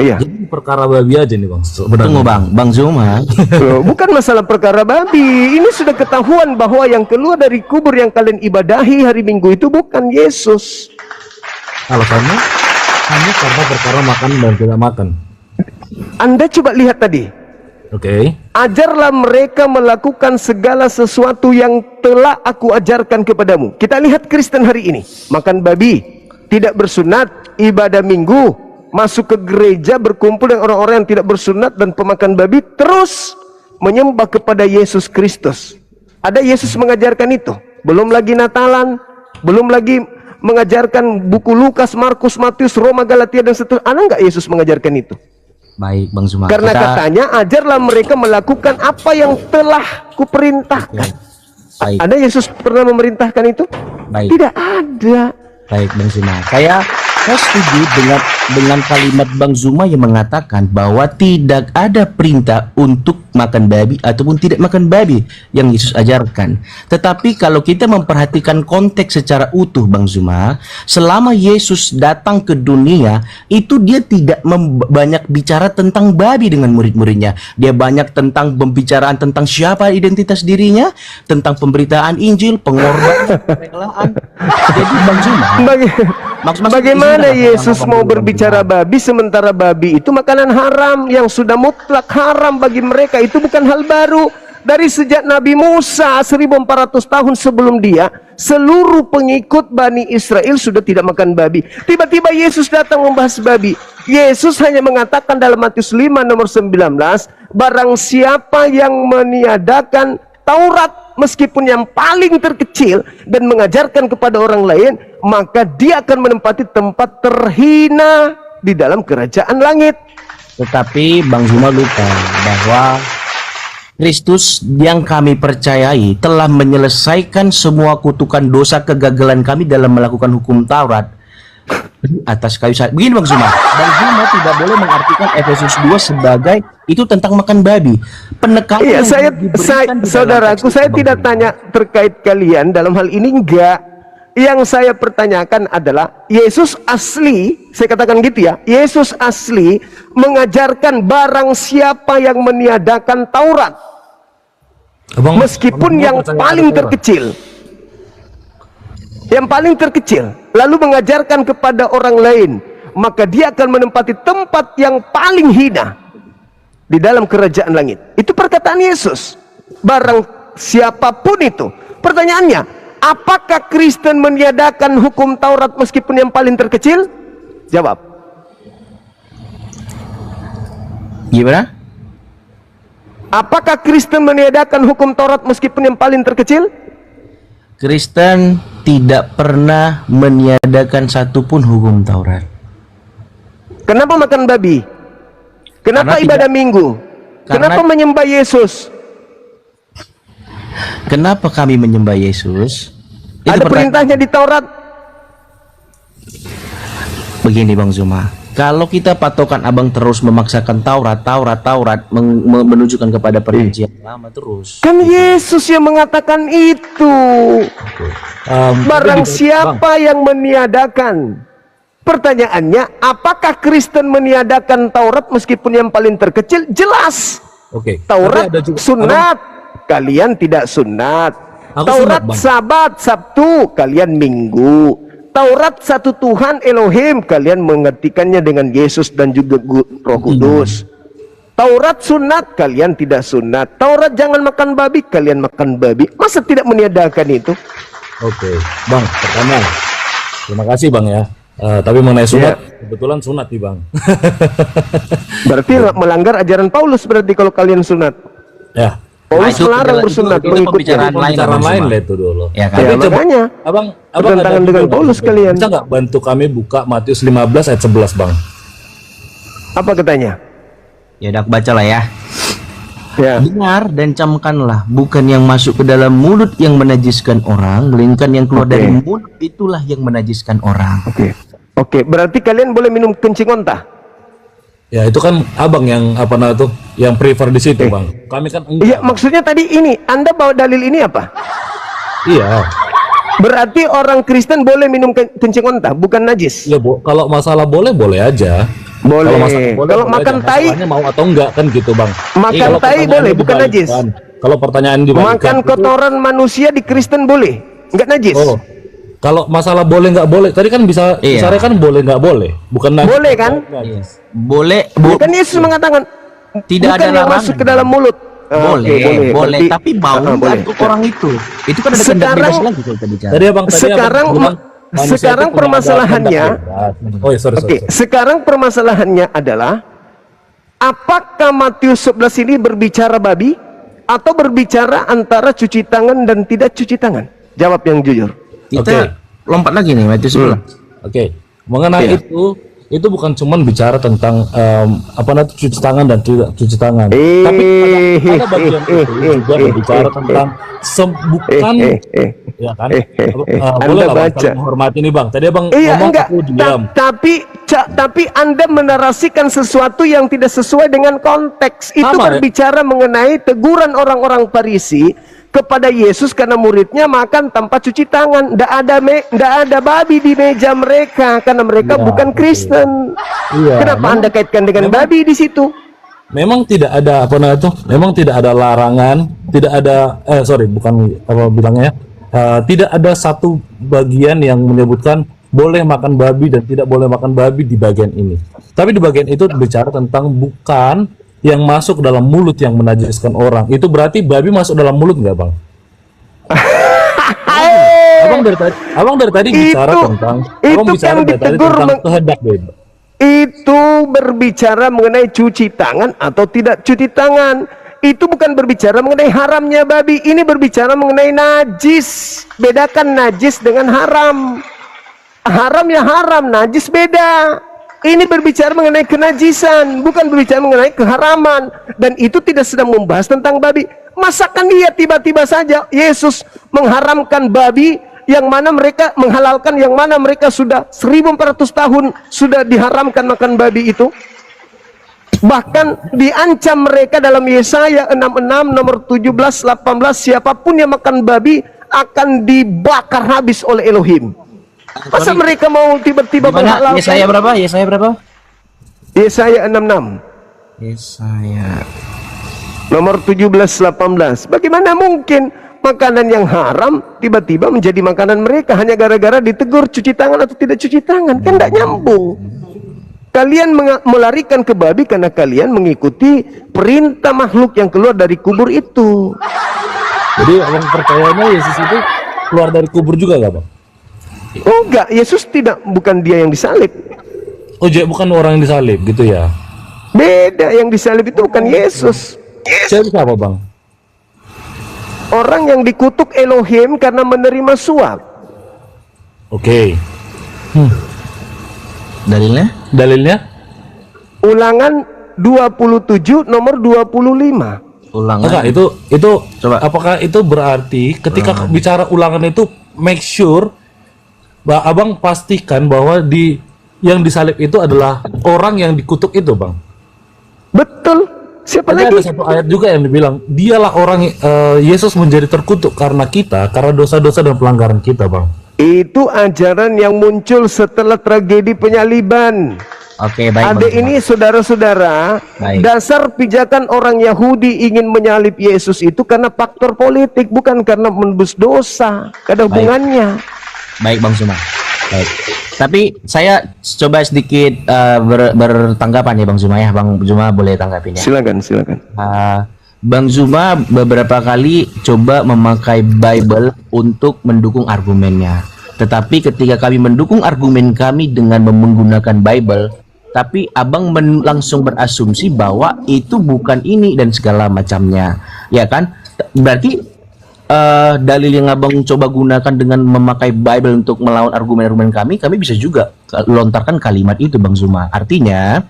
Iya. Jadi perkara babi aja nih, Bang. Tunggu Bang Zuma. Loh, bukan masalah perkara babi. Ini sudah ketahuan bahwa yang keluar dari kubur yang kalian ibadahi hari Minggu itu bukan Yesus. Alasannya hanya karena perkara makan dan tidak makan. Anda coba lihat tadi. Oke. Ajarlah mereka melakukan segala sesuatu yang telah aku ajarkan kepadamu. Kita lihat Kristen hari ini. Makan babi, tidak bersunat, ibadah minggu, masuk ke gereja, berkumpul dengan orang-orang yang tidak bersunat dan pemakan babi, terus menyembah kepada Yesus Kristus. Ada Yesus mengajarkan itu? Belum lagi Natalan, belum lagi mengajarkan buku Lukas, Markus, Matius, Roma, Galatia dan seterusnya. Ada nggak Yesus mengajarkan itu? Baik Bang Zuma. Karena katanya ajarlah mereka melakukan apa yang telah kuperintahkan. Baik. Ada Yesus pernah memerintahkan itu? Baik. Tidak ada. Baik Bang Zuma. Saya Saya setuju dengan kalimat Bang Zuma yang mengatakan bahwa tidak ada perintah untuk makan babi ataupun tidak makan babi yang Yesus ajarkan. Tetapi kalau kita memperhatikan konteks secara utuh Bang Zuma, selama Yesus datang ke dunia, itu dia tidak banyak bicara tentang babi dengan murid-muridnya. Dia banyak tentang pembicaraan tentang siapa identitas dirinya, tentang pemberitaan Injil, pengorbanan, kerelaan. Jadi Bang Zuma, Bagaimana Yesus mau berbicara babi sementara babi itu makanan haram yang sudah mutlak haram bagi mereka? Itu bukan hal baru. Dari sejak Nabi Musa 1400 tahun sebelum dia, seluruh pengikut Bani Israel sudah tidak makan babi. Tiba-tiba Yesus datang membahas babi. Yesus hanya mengatakan dalam Matius 5 nomor 19, barang siapa yang meniadakan Taurat meskipun yang paling terkecil dan mengajarkan kepada orang lain, maka dia akan menempati tempat terhina di dalam kerajaan langit. tetapi Bang Zuma lupa bahwa Kristus yang kami percayai telah menyelesaikan semua kutukan dosa kegagalan kami dalam melakukan hukum Taurat atas kayu salib. Begini Bang Zuma tidak boleh mengartikan Efesus 2 sebagai itu tentang makan babi. Penekanan Iya, yang diberikan di dalam saudaraku, teks saya itu, Bang tidak Zuma. tanya terkait kalian dalam hal ini, enggak. Yang saya pertanyakan adalah Yesus asli, saya katakan gitu ya, Yesus asli mengajarkan barang siapa yang meniadakan Taurat, meskipun yang paling terkecil, lalu mengajarkan kepada orang lain, maka dia akan menempati tempat yang paling hina di dalam kerajaan langit. Itu perkataan Yesus. Barang siapapun itu. Pertanyaannya, apakah Kristen meniadakan hukum Taurat meskipun yang paling terkecil? Jawab. Gimana? Apakah Kristen meniadakan hukum Taurat meskipun yang paling terkecil? Kristen tidak pernah meniadakan satupun hukum Taurat. Kenapa makan babi? Kenapa Karena ibadah tidak- minggu? karena- Kenapa menyembah Yesus? Kenapa kami menyembah Yesus? Itu Ada perintahnya di Taurat. Begini Bang Zuma, kalau kita patokan abang terus memaksakan Taurat menunjukkan kepada perjanjian lama terus. Kan Yesus yang mengatakan itu. Barang siapa yang meniadakan. Pertanyaannya, apakah Kristen meniadakan Taurat meskipun yang paling terkecil? Jelas. Oke. Taurat Tapi ada juga- sunat, kalian tidak sunat. Aku Taurat sunat, Bang. Sabat, Sabtu, kalian Minggu. Taurat satu Tuhan Elohim, kalian mengertikannya dengan Yesus dan juga Roh Kudus. Taurat sunat, kalian tidak sunat. Taurat jangan makan babi, kalian makan babi. Masa tidak meniadakan itu? Oke, Bang, pertama, terima kasih Bang ya. Tapi mengenai sunat, kebetulan sunat nih Bang. Berarti melanggar ajaran Paulus berarti kalau kalian sunat. Ya, Paulus itu melarang adalah- bersunat itu mengikutnya. pembicaraan lain, pembicaraan Bang lain Zuma. lah itu dulu. Ya kan? Ya, Tapi coba, makanya abang bertentangan ada dengan juga, Paulus Bang. kalian. Bisa nggak bantu kami buka Matius 15 ayat 11 Bang? Apa katanya? Ya udah aku baca lah ya. Ya. Dengar dan camkanlah, bukan yang masuk ke dalam mulut yang menajiskan orang, melainkan yang keluar Oke. dari mulut itulah yang menajiskan orang. Oke, berarti kalian boleh minum kencing onta? Ya itu kan abang yang apa namanya tuh, yang prefer di situ Bang. Kami kan enggak. Iya, Bang. maksudnya tadi ini, Anda bawa dalil ini apa? Iya. Berarti orang Kristen boleh minum kencing onta, bukan najis? Ya, kalau masalah boleh aja. Boleh. Kalau masalah boleh, Kalau boleh makan aja. tai, Masalahnya mau atau enggak kan gitu Bang. Makan Kalau tai pertanyaannya boleh, bukan najis. dibalikkan. Kalau pertanyaan dibalikkan makan itu- kotoran manusia di Kristen boleh, nggak najis? Oh, kalau masalah boleh nggak boleh, tadi kan bisa Iya. misalnya kan boleh nggak boleh, bukan najis. Boleh kan? Najis. Boleh, Bukan Yesus mengatakan Tidak bukan ada yang larangan. masuk ke dalam mulut. boleh, Oke, boleh, Berarti- tapi bau Ah, boleh. untuk orang itu. Itu kan ada kehendak Sekarang- bebas lagi kalau kita bicara. Tadi abang Sekarang bilang manusia sekarang itu punya permasalahannya- ada kehendak bebas. Oh ya sorry. Oke, sekarang permasalahannya adalah apakah Matius 11 ini berbicara babi atau berbicara antara cuci tangan dan tidak cuci tangan? Jawab yang jujur. Kita lompat lagi nih Matius 11. Oke, mengenai Iya. itu bukan cuman bicara tentang apa namanya cuci tangan dan tidak cuci tangan, tapi pada bagian itu juga berbicara tentang bukan Ya kan? Anda Boleh lah Bang, baca. saling menghormati nih Bang. Tadi Abang Iya, ngomong enggak. aku diam. Tapi Anda menarasikan sesuatu yang tidak sesuai dengan konteks. Itu Sama, ya? berbicara mengenai teguran orang-orang Farisi kepada Yesus karena muridnya makan tanpa cuci tangan. Nggak ada babi di meja mereka karena mereka Iya, bukan oke. Kristen. Iya, Kenapa Anda kaitkan dengan babi di situ? Memang tidak ada apa namanya itu, memang tidak ada larangan, tidak ada bukan apa bilangnya, tidak ada satu bagian yang menyebutkan boleh makan babi dan tidak boleh makan babi di bagian ini. Tapi di bagian itu bicara tentang bukan yang masuk dalam mulut yang menajiskan orang. Itu berarti babi masuk dalam mulut nggak Bang? Abang dari tadi bicara tentang, abang itu bicara kan dari tadi ditegur tentang kehendak bebas. Itu berbicara mengenai cuci tangan atau tidak cuci tangan. Itu bukan berbicara mengenai haramnya babi. Ini berbicara mengenai najis. Bedakan najis dengan haram. Haram ya haram, najis beda. Ini berbicara mengenai kenajisan, bukan berbicara mengenai keharaman. Dan itu tidak sedang membahas tentang babi. Masakan dia tiba-tiba saja Yesus mengharamkan babi, yang mana mereka menghalalkan, yang mana mereka sudah 1400 tahun sudah diharamkan makan babi itu. Bahkan diancam mereka dalam Yesaya 66 nomor 17 18, siapapun yang makan babi akan dibakar habis oleh Elohim. Masa mereka mau tiba-tiba Gimana? menghalalkan? Yesaya berapa? Yesaya berapa? Yesaya 66 Yesaya. nomor 17 18. Bagaimana mungkin makanan yang haram tiba-tiba menjadi makanan mereka hanya gara-gara ditegur cuci tangan atau tidak cuci tangan? Kan tidak nyambung. Kalian melarikan ke babi karena kalian mengikuti perintah makhluk yang keluar dari kubur itu. Jadi abang percayanya Yesus itu keluar dari kubur juga nggak Bang? Oh enggak, Yesus bukan dia yang disalib. Oh jadi bukan orang yang disalib gitu ya? Beda, yang disalib itu bukan Yesus. Siapa Bang? Orang yang dikutuk Elohim karena menerima suap. Oke. Dalilnya? Dalilnya? Ulangan 27 nomor 25. Ulangan. Enggak, itu Coba. apakah itu berarti ketika bicara ulangan itu make sure abang pastikan bahwa yang disalib itu adalah orang yang dikutuk itu Bang? Betul. Siapa Ada lagi? satu ayat juga yang dibilang dialah orang Yesus menjadi terkutuk karena kita, karena dosa-dosa dan pelanggaran kita Bang. Itu ajaran yang muncul setelah tragedi penyaliban. Oke, baik. Ada Bang. ini saudara-saudara, Baik. dasar pijakan orang Yahudi ingin menyalib Yesus itu karena faktor politik, bukan karena menebus dosa. Ada hubungannya. Baik Bang Zuma. Baik. Tapi saya coba sedikit bertanggapan ya Bang Zuma ya. Bang Zuma boleh tanggapin ya. Silakan. Bang Zuma beberapa kali coba memakai Bible untuk mendukung argumennya. Tetapi ketika kami mendukung argumen kami dengan menggunakan Bible, tapi abang langsung berasumsi bahwa itu bukan ini dan segala macamnya, ya kan? Berarti dalil yang abang coba gunakan dengan memakai Bible untuk melawan argumen-argumen kami bisa juga lontarkan kalimat itu Bang Zuma. Artinya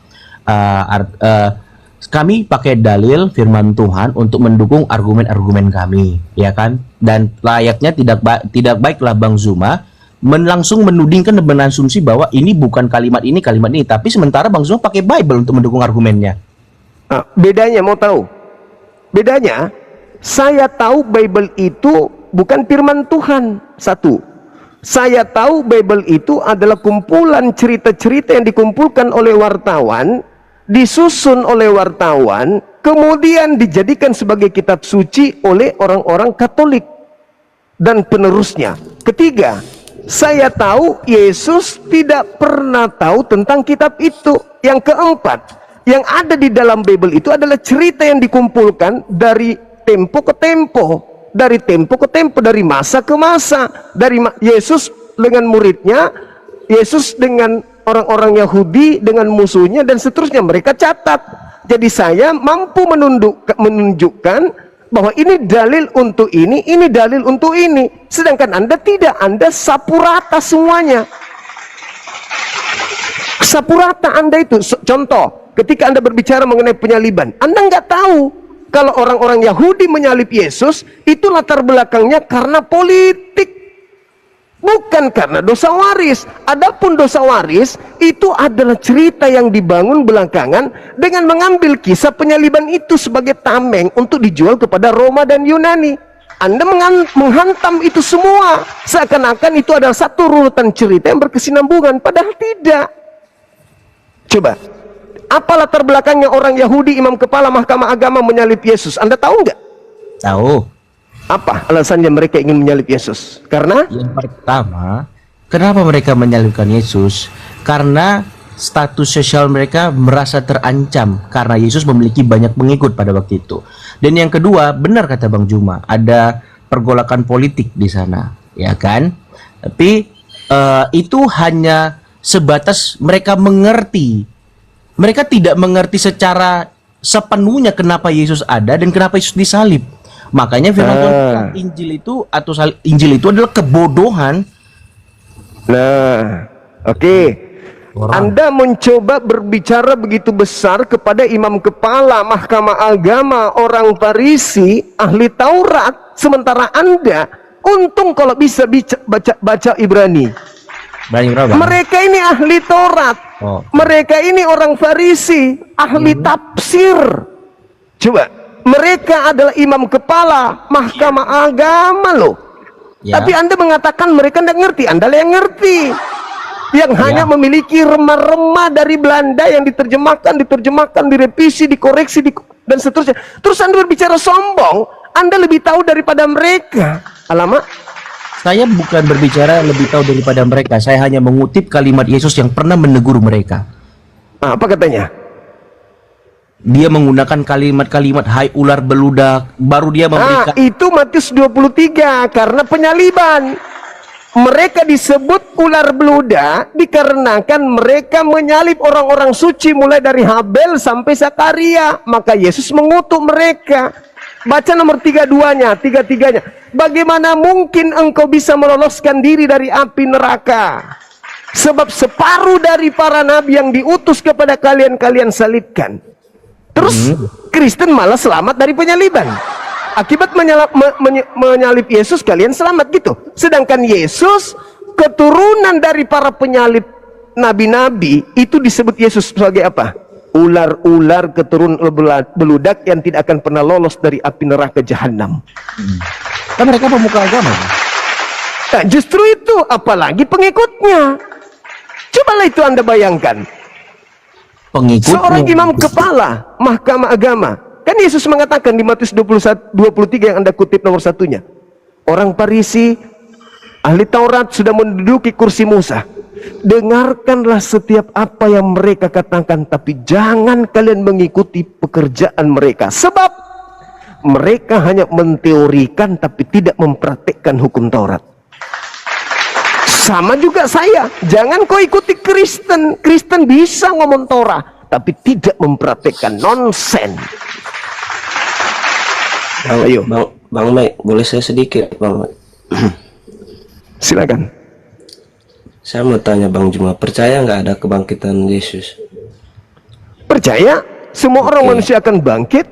kami pakai dalil firman Tuhan untuk mendukung argumen-argumen kami, ya kan? Dan layaknya tidak baiklah Bang Zuma langsung menudingkan dan menasumsi bahwa ini bukan kalimat ini, tapi sementara Bang Zuma pakai Bible untuk mendukung argumennya. Bedanya mau tahu? Bedanya, saya tahu Bible itu bukan firman Tuhan. Satu, saya tahu Bible itu adalah kumpulan cerita-cerita yang dikumpulkan oleh wartawan, disusun oleh wartawan, kemudian dijadikan sebagai kitab suci oleh orang-orang Katolik dan penerusnya. Ketiga, saya tahu Yesus tidak pernah tahu tentang kitab itu. Yang keempat, yang ada di dalam Bible itu adalah cerita yang dikumpulkan dari tempo ke tempo, dari masa ke masa, dari Yesus dengan muridnya, Yesus dengan orang-orang Yahudi, dengan musuhnya, dan seterusnya. Mereka catat. Jadi saya mampu menunjukkan bahwa ini dalil untuk ini dalil untuk ini. Sedangkan Anda tidak, Anda sapu rata semuanya. Sapu rata Anda itu. Contoh, ketika Anda berbicara mengenai penyaliban, Anda nggak tahu kalau orang-orang Yahudi menyalib Yesus, itu latar belakangnya karena politik. Bukan karena dosa waris. Adapun dosa waris itu adalah cerita yang dibangun belakangan dengan mengambil kisah penyaliban itu sebagai tameng untuk dijual kepada Roma dan Yunani. Anda menghantam itu semua seakan-akan itu adalah satu runutan cerita yang berkesinambungan, padahal tidak. Coba, apa latar belakangnya orang Yahudi, imam kepala mahkamah agama menyalib Yesus? Anda tahu nggak? Tahu. Apa alasannya mereka ingin menyalib Yesus? Karena Yang pertama, kenapa mereka menyalibkan Yesus? Karena status sosial mereka merasa terancam karena Yesus memiliki banyak pengikut pada waktu itu. Dan yang kedua, benar kata Bang Juma, ada pergolakan politik di sana, ya kan? Tapi itu hanya sebatas mereka mengerti. Mereka tidak mengerti secara sepenuhnya kenapa Yesus ada dan kenapa Yesus disalib. Makanya firman Tuhan Injil itu atau Injil itu adalah kebodohan. Nah, oke. Anda mencoba berbicara begitu besar kepada imam kepala mahkamah agama, orang Farisi, ahli Taurat, sementara Anda untung kalau bisa baca Ibrani. Mereka ini ahli Taurat. Mereka ini orang Farisi, ahli tafsir. Coba, mereka adalah imam kepala mahkamah agama loh. Tapi Anda mengatakan mereka tidak ngerti. Anda yang ngerti, yang hanya memiliki remah-remah dari Belanda yang diterjemahkan, direvisi, dikoreksi, dan seterusnya. Terus Anda berbicara sombong, Anda lebih tahu daripada mereka. Alamak. Saya bukan berbicara lebih tahu daripada mereka. Saya hanya mengutip kalimat Yesus yang pernah menegur mereka. Apa katanya? Dia menggunakan kalimat-kalimat hai ular beludak. Baru dia memberikan itu Matius 23 karena penyaliban. Mereka disebut ular beludak dikarenakan mereka menyalib orang-orang suci mulai dari Habel sampai Zakaria. Maka Yesus mengutuk mereka. Baca nomor 32-nya, tiga-tiganya. Bagaimana mungkin engkau bisa meloloskan diri dari api neraka? Sebab separuh dari para nabi yang diutus kepada kalian, kalian salibkan. Terus Kristen malah selamat dari penyaliban. Akibat menyalib Yesus, kalian selamat gitu. Sedangkan Yesus keturunan dari para penyalib nabi-nabi, itu disebut Yesus sebagai apa? Ular-ular keturunan beludak yang tidak akan pernah lolos dari api neraka jahanam. Kan mereka pemuka agama. Nah, justru itu, apalagi pengikutnya. Cobalah itu Anda bayangkan. Pengikut Seorang imam kepala mahkamah agama. Kan Yesus mengatakan di Matius 23 yang Anda kutip nomor satunya. Orang Farisi, ahli Taurat sudah menduduki kursi Musa. Dengarkanlah setiap apa yang mereka katakan, tapi jangan kalian mengikuti pekerjaan mereka. Sebab mereka hanya menteorikan tapi tidak mempraktekkan hukum Taurat. Sama juga saya, jangan kau ikuti Kristen. Kristen bisa ngomong Torah, tapi tidak mempraktekkan, nonsen. Ayo, Bang Mike, boleh saya sedikit, Bang Mike? Silakan. Saya mau tanya Bang Juma, percaya nggak ada kebangkitan Yesus? Percaya, semua orang manusia akan bangkit,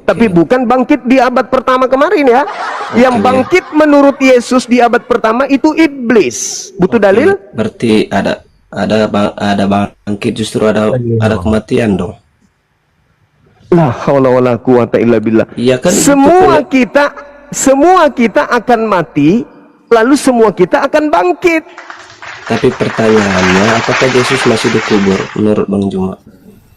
tapi bukan bangkit di abad pertama kemarin ya. Yang bangkit menurut Yesus di abad pertama itu iblis. Butuh dalil? Berarti ada bangkit, justru ada kematian dong. La haula wala quwata illa billah. Iya kan? Semua kita akan mati, lalu semua kita akan bangkit. Tapi pertanyaannya, apakah Yesus masih dikubur menurut Bang Juma?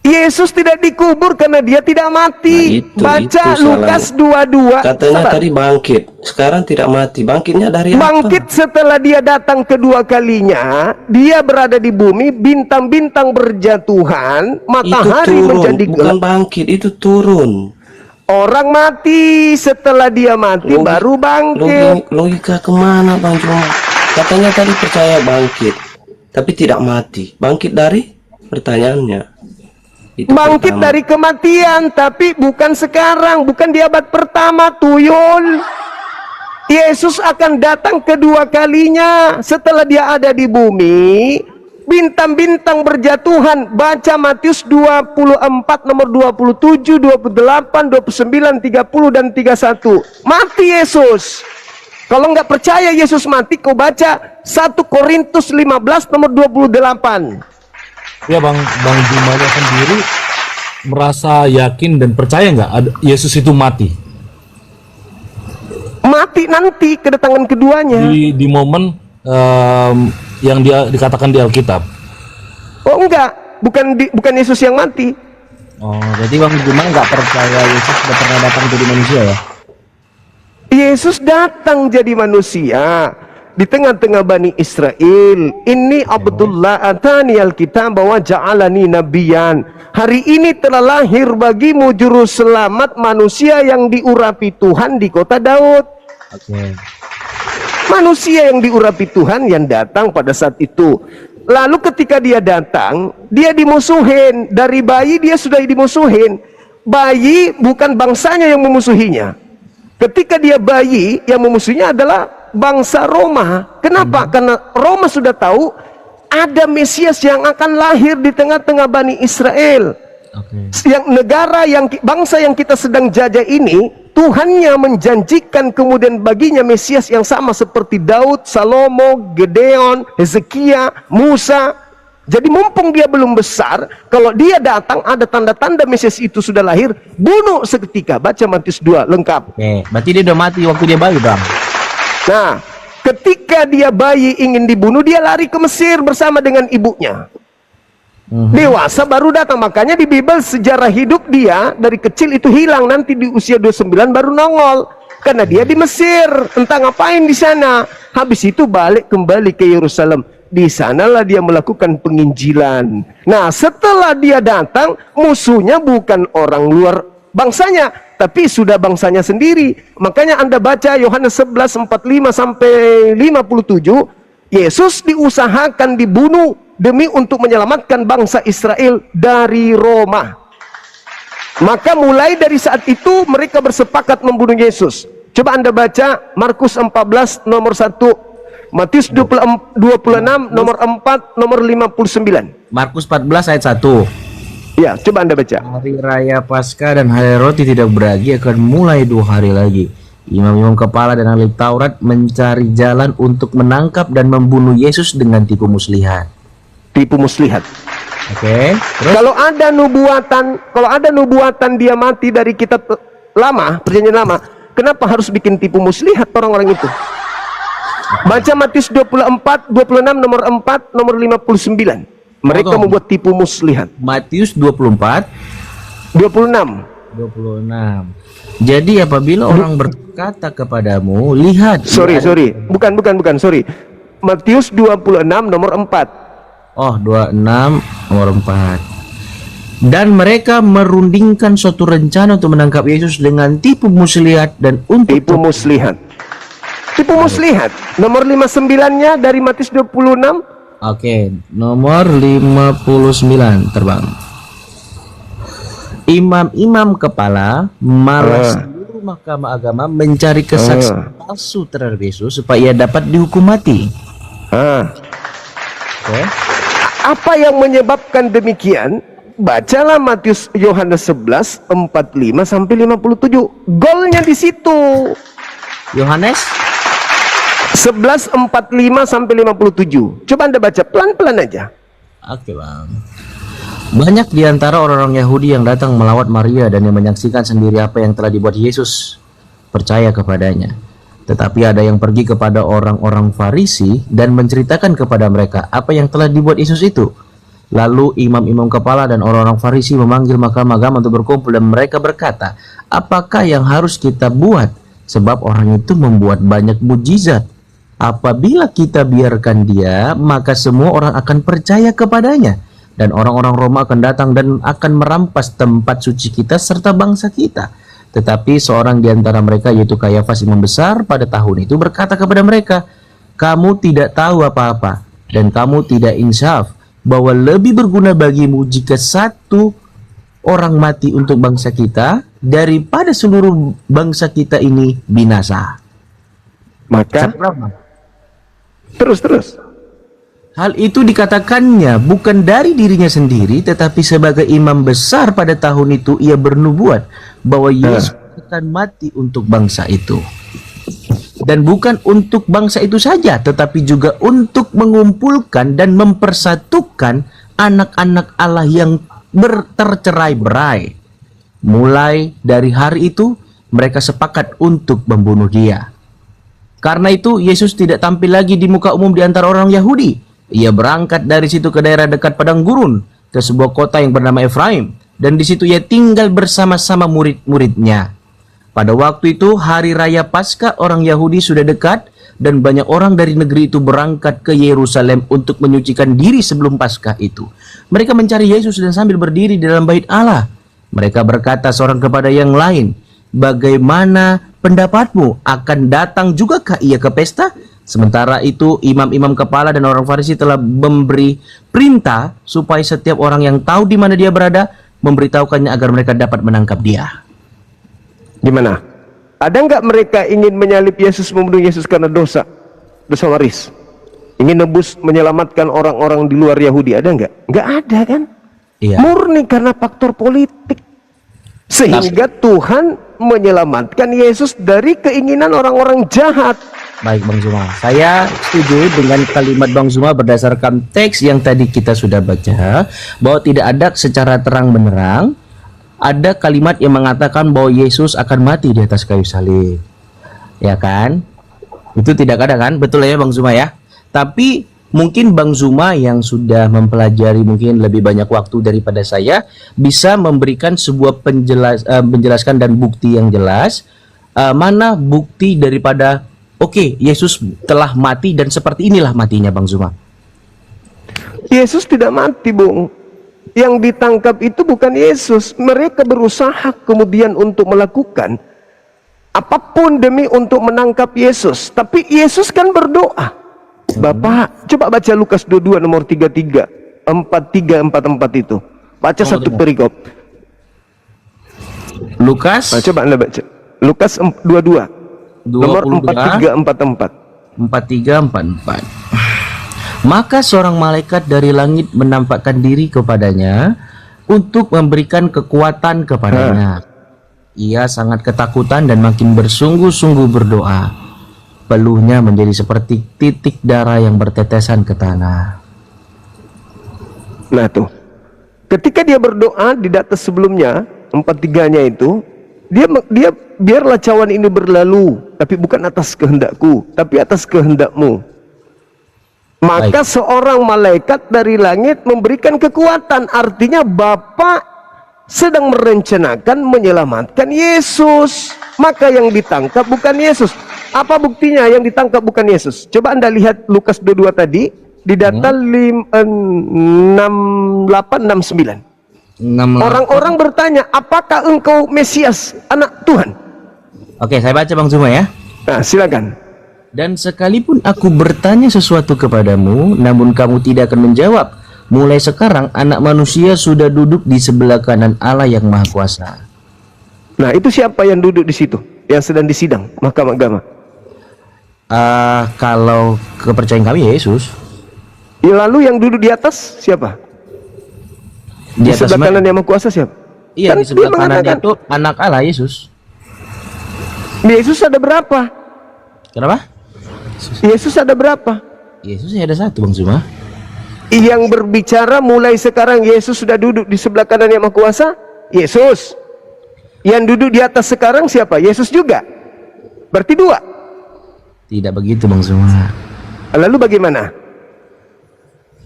Yesus tidak dikubur karena dia tidak mati. Nah, Baca itu Lukas 22. Katanya tadi bangkit, sekarang tidak mati. Bangkitnya dari Bangkit setelah dia datang kedua kalinya. Dia berada di bumi, bintang-bintang berjatuhan, matahari itu turun, menjadi gelap. bukan bangkit, itu turun. Orang mati setelah dia mati baru bangkit. Logika kemana Bang Juma? Katanya tadi percaya bangkit, tapi tidak mati. Bangkit dari? Pertanyaannya. Itu Bangkit pertama. dari kematian, tapi bukan sekarang, bukan di abad pertama, tuyul. Yesus akan datang kedua kalinya setelah dia ada di bumi. Bintang-bintang berjatuhan. Baca Matius 24 nomor 27, 28, 29, 30 dan 31. Mati Yesus. Kalau nggak percaya Yesus mati, kau baca 1 Korintus 15 nomor 28. Ya Bang Jumanya sendiri merasa yakin dan percaya nggak ada Yesus itu mati Mati nanti kedatangan keduanya. di momen yang dia dikatakan di Alkitab? Oh enggak, bukan Yesus yang mati. Oh, jadi Bang Juma nggak percaya Yesus sudah pernah datang jadi manusia ya? Yesus datang jadi manusia di tengah-tengah Bani Israel. Ini Abdullah atani alkitab bahwa ja'alani nabiyan. Hari ini telah lahir bagimu juru selamat manusia yang diurapi Tuhan di kota Daud. Oke. Manusia yang diurapi Tuhan yang datang pada saat itu. Lalu ketika dia datang, dia dimusuhin. Dari bayi dia sudah dimusuhin. Bayi bukan bangsanya yang memusuhinya. Ketika dia bayi, yang memusuhinya adalah bangsa Roma. Kenapa? Karena Roma sudah tahu ada Mesias yang akan lahir di tengah-tengah Bani Israel. Yang negara, bangsa yang kita sedang jajah ini, Tuhannya menjanjikan kemudian baginya Mesias yang sama seperti Daud, Salomo, Gedeon, Hezekia, Musa. Jadi mumpung dia belum besar, kalau dia datang ada tanda-tanda Mesias itu sudah lahir, bunuh seketika. Baca Matius 2 lengkap. Oke, berarti dia udah mati waktu dia bayi, Bang. Nah, ketika dia bayi ingin dibunuh, dia lari ke Mesir bersama dengan ibunya. Dewasa baru datang. Makanya di Bible sejarah hidup dia dari kecil itu hilang. Nanti di usia 29 baru nongol. Karena dia di Mesir. Entah ngapain di sana. Habis itu balik kembali ke Yerusalem. Di sanalah dia melakukan penginjilan. Nah, setelah dia datang, musuhnya bukan orang luar bangsanya, tapi sudah bangsanya sendiri. Makanya Anda baca Yohanes 11:45 sampai 57, Yesus diusahakan dibunuh demi untuk menyelamatkan bangsa Israel dari Roma. Maka mulai dari saat itu mereka bersepakat membunuh Yesus. Coba Anda baca Markus 14 nomor 1, Matius 26 nomor 4, nomor 59. Markus 14 ayat 1. Ya, coba Anda baca. Hari raya Paskah dan hari roti tidak beragi akan mulai 2 hari lagi. Imam-imam kepala dan ahli Taurat mencari jalan untuk menangkap dan membunuh Yesus dengan tipu muslihat. Tipu muslihat. Oke. Terus Kalau ada nubuatan dia mati dari kitab lama, perjanjian lama, kenapa harus bikin tipu muslihat orang-orang itu? Baca Matius 24, 26 nomor 4, nomor 59. Mereka membuat tipu muslihat. Matius 24 26. 26. Jadi apabila orang berkata kepadamu, lihat. Sorry. Bukan. Matius 26 nomor 4. Oh, 26 nomor 4. Dan mereka merundingkan suatu rencana untuk menangkap Yesus dengan tipu muslihat dan untuk Tipu muslihat. Nomor 59-nya dari Matius 26. Oke, nomor 59 terbang. Imam-imam kepala malah seluruh mahkamah agama mencari kesaksian palsu terhadap Yesus supaya ia dapat dihukum mati. Oke. Apa yang menyebabkan demikian? Bacalah Matius Yohanes 11 45 sampai 57. Golnya di situ. Yohanes 11 45 sampai 57. Coba Anda baca pelan-pelan aja. Oke, Bang. Banyak di antara orang-orang Yahudi yang datang melawat Maria dan yang menyaksikan sendiri apa yang telah dibuat Yesus, percaya kepadanya. Tetapi ada yang pergi kepada orang-orang Farisi dan menceritakan kepada mereka apa yang telah dibuat Yesus itu. Lalu imam-imam kepala dan orang-orang Farisi memanggil mahkamah agama untuk berkumpul dan mereka berkata, apakah yang harus kita buat? Sebab orang itu membuat banyak mujizat. Apabila kita biarkan dia, maka semua orang akan percaya kepadanya. Dan orang-orang Roma akan datang dan akan merampas tempat suci kita serta bangsa kita. Tetapi seorang di antara mereka, yaitu Kayafas imam besar pada tahun itu, berkata kepada mereka, kamu tidak tahu apa-apa dan kamu tidak insaf, bahwa lebih berguna bagimu jika satu orang mati untuk bangsa kita daripada seluruh bangsa kita ini binasa. Maka terus. Hal itu dikatakannya bukan dari dirinya sendiri, tetapi sebagai imam besar pada tahun itu ia bernubuat bahwa Yesus akan mati untuk bangsa itu. Dan bukan untuk bangsa itu saja, tetapi juga untuk mengumpulkan dan mempersatukan anak-anak Allah yang tercerai-berai. Mulai dari hari itu, mereka sepakat untuk membunuh dia. Karena itu, Yesus tidak tampil lagi di muka umum di antara orang Yahudi. Ia berangkat dari situ ke daerah dekat padang gurun, ke sebuah kota yang bernama Efraim. Dan di situ ia tinggal bersama-sama murid-muridnya. Pada waktu itu, hari raya Paskah orang Yahudi sudah dekat, dan banyak orang dari negeri itu berangkat ke Yerusalem untuk menyucikan diri sebelum Paskah itu. Mereka mencari Yesus dan sambil berdiri di dalam bait Allah, mereka berkata seorang kepada yang lain, "Bagaimana pendapatmu? Akan datang jugakah ia ke pesta?" Sementara itu, imam-imam kepala dan orang Farisi telah memberi perintah supaya setiap orang yang tahu di mana dia berada, memberitahukannya agar mereka dapat menangkap dia. Gimana? Ada nggak mereka ingin menyalib Yesus, membunuh Yesus karena dosa waris? Ingin nebus, menyelamatkan orang-orang di luar Yahudi? Ada nggak? Nggak ada kan? Iya. Murni karena faktor politik. Sehingga Tuhan menyelamatkan Yesus dari keinginan orang-orang jahat. Baik Bang Zuma, saya setuju dengan kalimat Bang Zuma berdasarkan teks yang tadi kita sudah baca, bahwa tidak ada secara terang-benerang ada kalimat yang mengatakan bahwa Yesus akan mati di atas kayu salib, ya kan? Itu tidak ada kan? Betul ya Bang Zuma ya? Tapi mungkin Bang Zuma yang sudah mempelajari mungkin lebih banyak waktu daripada saya bisa memberikan sebuah penjelasan dan bukti yang jelas. Mana bukti daripada oke, Yesus telah mati dan seperti inilah matinya Bang Zuma? Yesus tidak mati, Bung. Yang ditangkap itu bukan Yesus. Mereka berusaha kemudian untuk melakukan apapun demi untuk menangkap Yesus. Tapi Yesus kan berdoa. Bapak, coba baca Lukas 22 nomor 33, 44 itu. Baca satu perikop. Lukas, Coba Anda baca. Lukas 22 nomor 43, 44. 43-44. Maka seorang malaikat dari langit menampakkan diri kepadanya untuk memberikan kekuatan kepadanya. Ia sangat ketakutan dan makin bersungguh-sungguh berdoa. Peluhnya menjadi seperti titik darah yang bertetesan ke tanah. Nah tuh, ketika dia berdoa di data sebelumnya 43-nya itu, dia biarlah cawan ini berlalu, tapi bukan atas kehendakku, tapi atas kehendakmu. Maka seorang malaikat dari langit memberikan kekuatan. Artinya Bapa sedang merencanakan menyelamatkan Yesus. Maka yang ditangkap bukan Yesus. Apa buktinya yang ditangkap bukan Yesus? Coba Anda lihat Lukas 22 tadi di data 6869. Orang-orang bertanya, apakah engkau Mesias, anak Tuhan? Oke, saya baca Bang Zuma ya. Nah, silakan. Dan sekalipun aku bertanya sesuatu kepadamu, namun kamu tidak akan menjawab. Mulai sekarang anak manusia sudah duduk di sebelah kanan Allah yang Maha Kuasa. Nah, itu siapa yang duduk di situ? Yang sedang disidang mahkamah agama? Kalau kepercayaan kami Yesus. Ya, lalu yang duduk di atas siapa? Di Di atas sebelah kanan yang Maha Kuasa siapa? Iya, Kan di sebelah dia kanan mengatakan, itu anak Allah Yesus. Yesus ada berapa? Kenapa? Yesus ada berapa? Yesus ya ada satu Bang Zuma. Yang berbicara mulai sekarang Yesus sudah duduk di sebelah kanan yang Maha Kuasa? Yesus. Yang duduk di atas sekarang siapa? Yesus juga. Berarti dua. Tidak begitu Bang Zuma. Lalu bagaimana?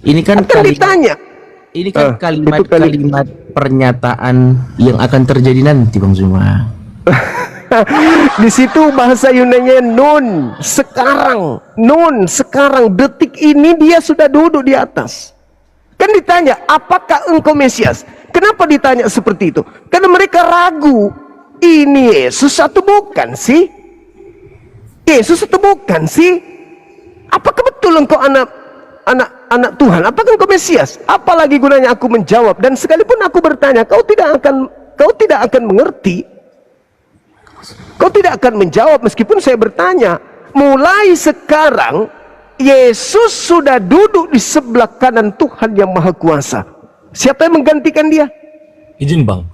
Ini kan Akan ditanya. Ini kan itu kalimat-kalimat pernyataan yang akan terjadi nanti Bang Zuma. Di situ bahasa Yunani nun, sekarang, detik ini dia sudah duduk di atas. Kan ditanya, apakah engkau Mesias? Kenapa ditanya seperti itu? Karena mereka ragu, ini Yesus atau bukan sih? Yesus atau bukan sih? Apakah betul engkau anak Tuhan? Apakah engkau Mesias? Apalagi gunanya aku menjawab? Dan sekalipun aku bertanya, kau tidak akan mengerti. Kau tidak akan menjawab meskipun saya bertanya. Mulai sekarang Yesus sudah duduk di sebelah kanan Tuhan yang Maha Kuasa. Siapa yang menggantikan dia? Izin Bang,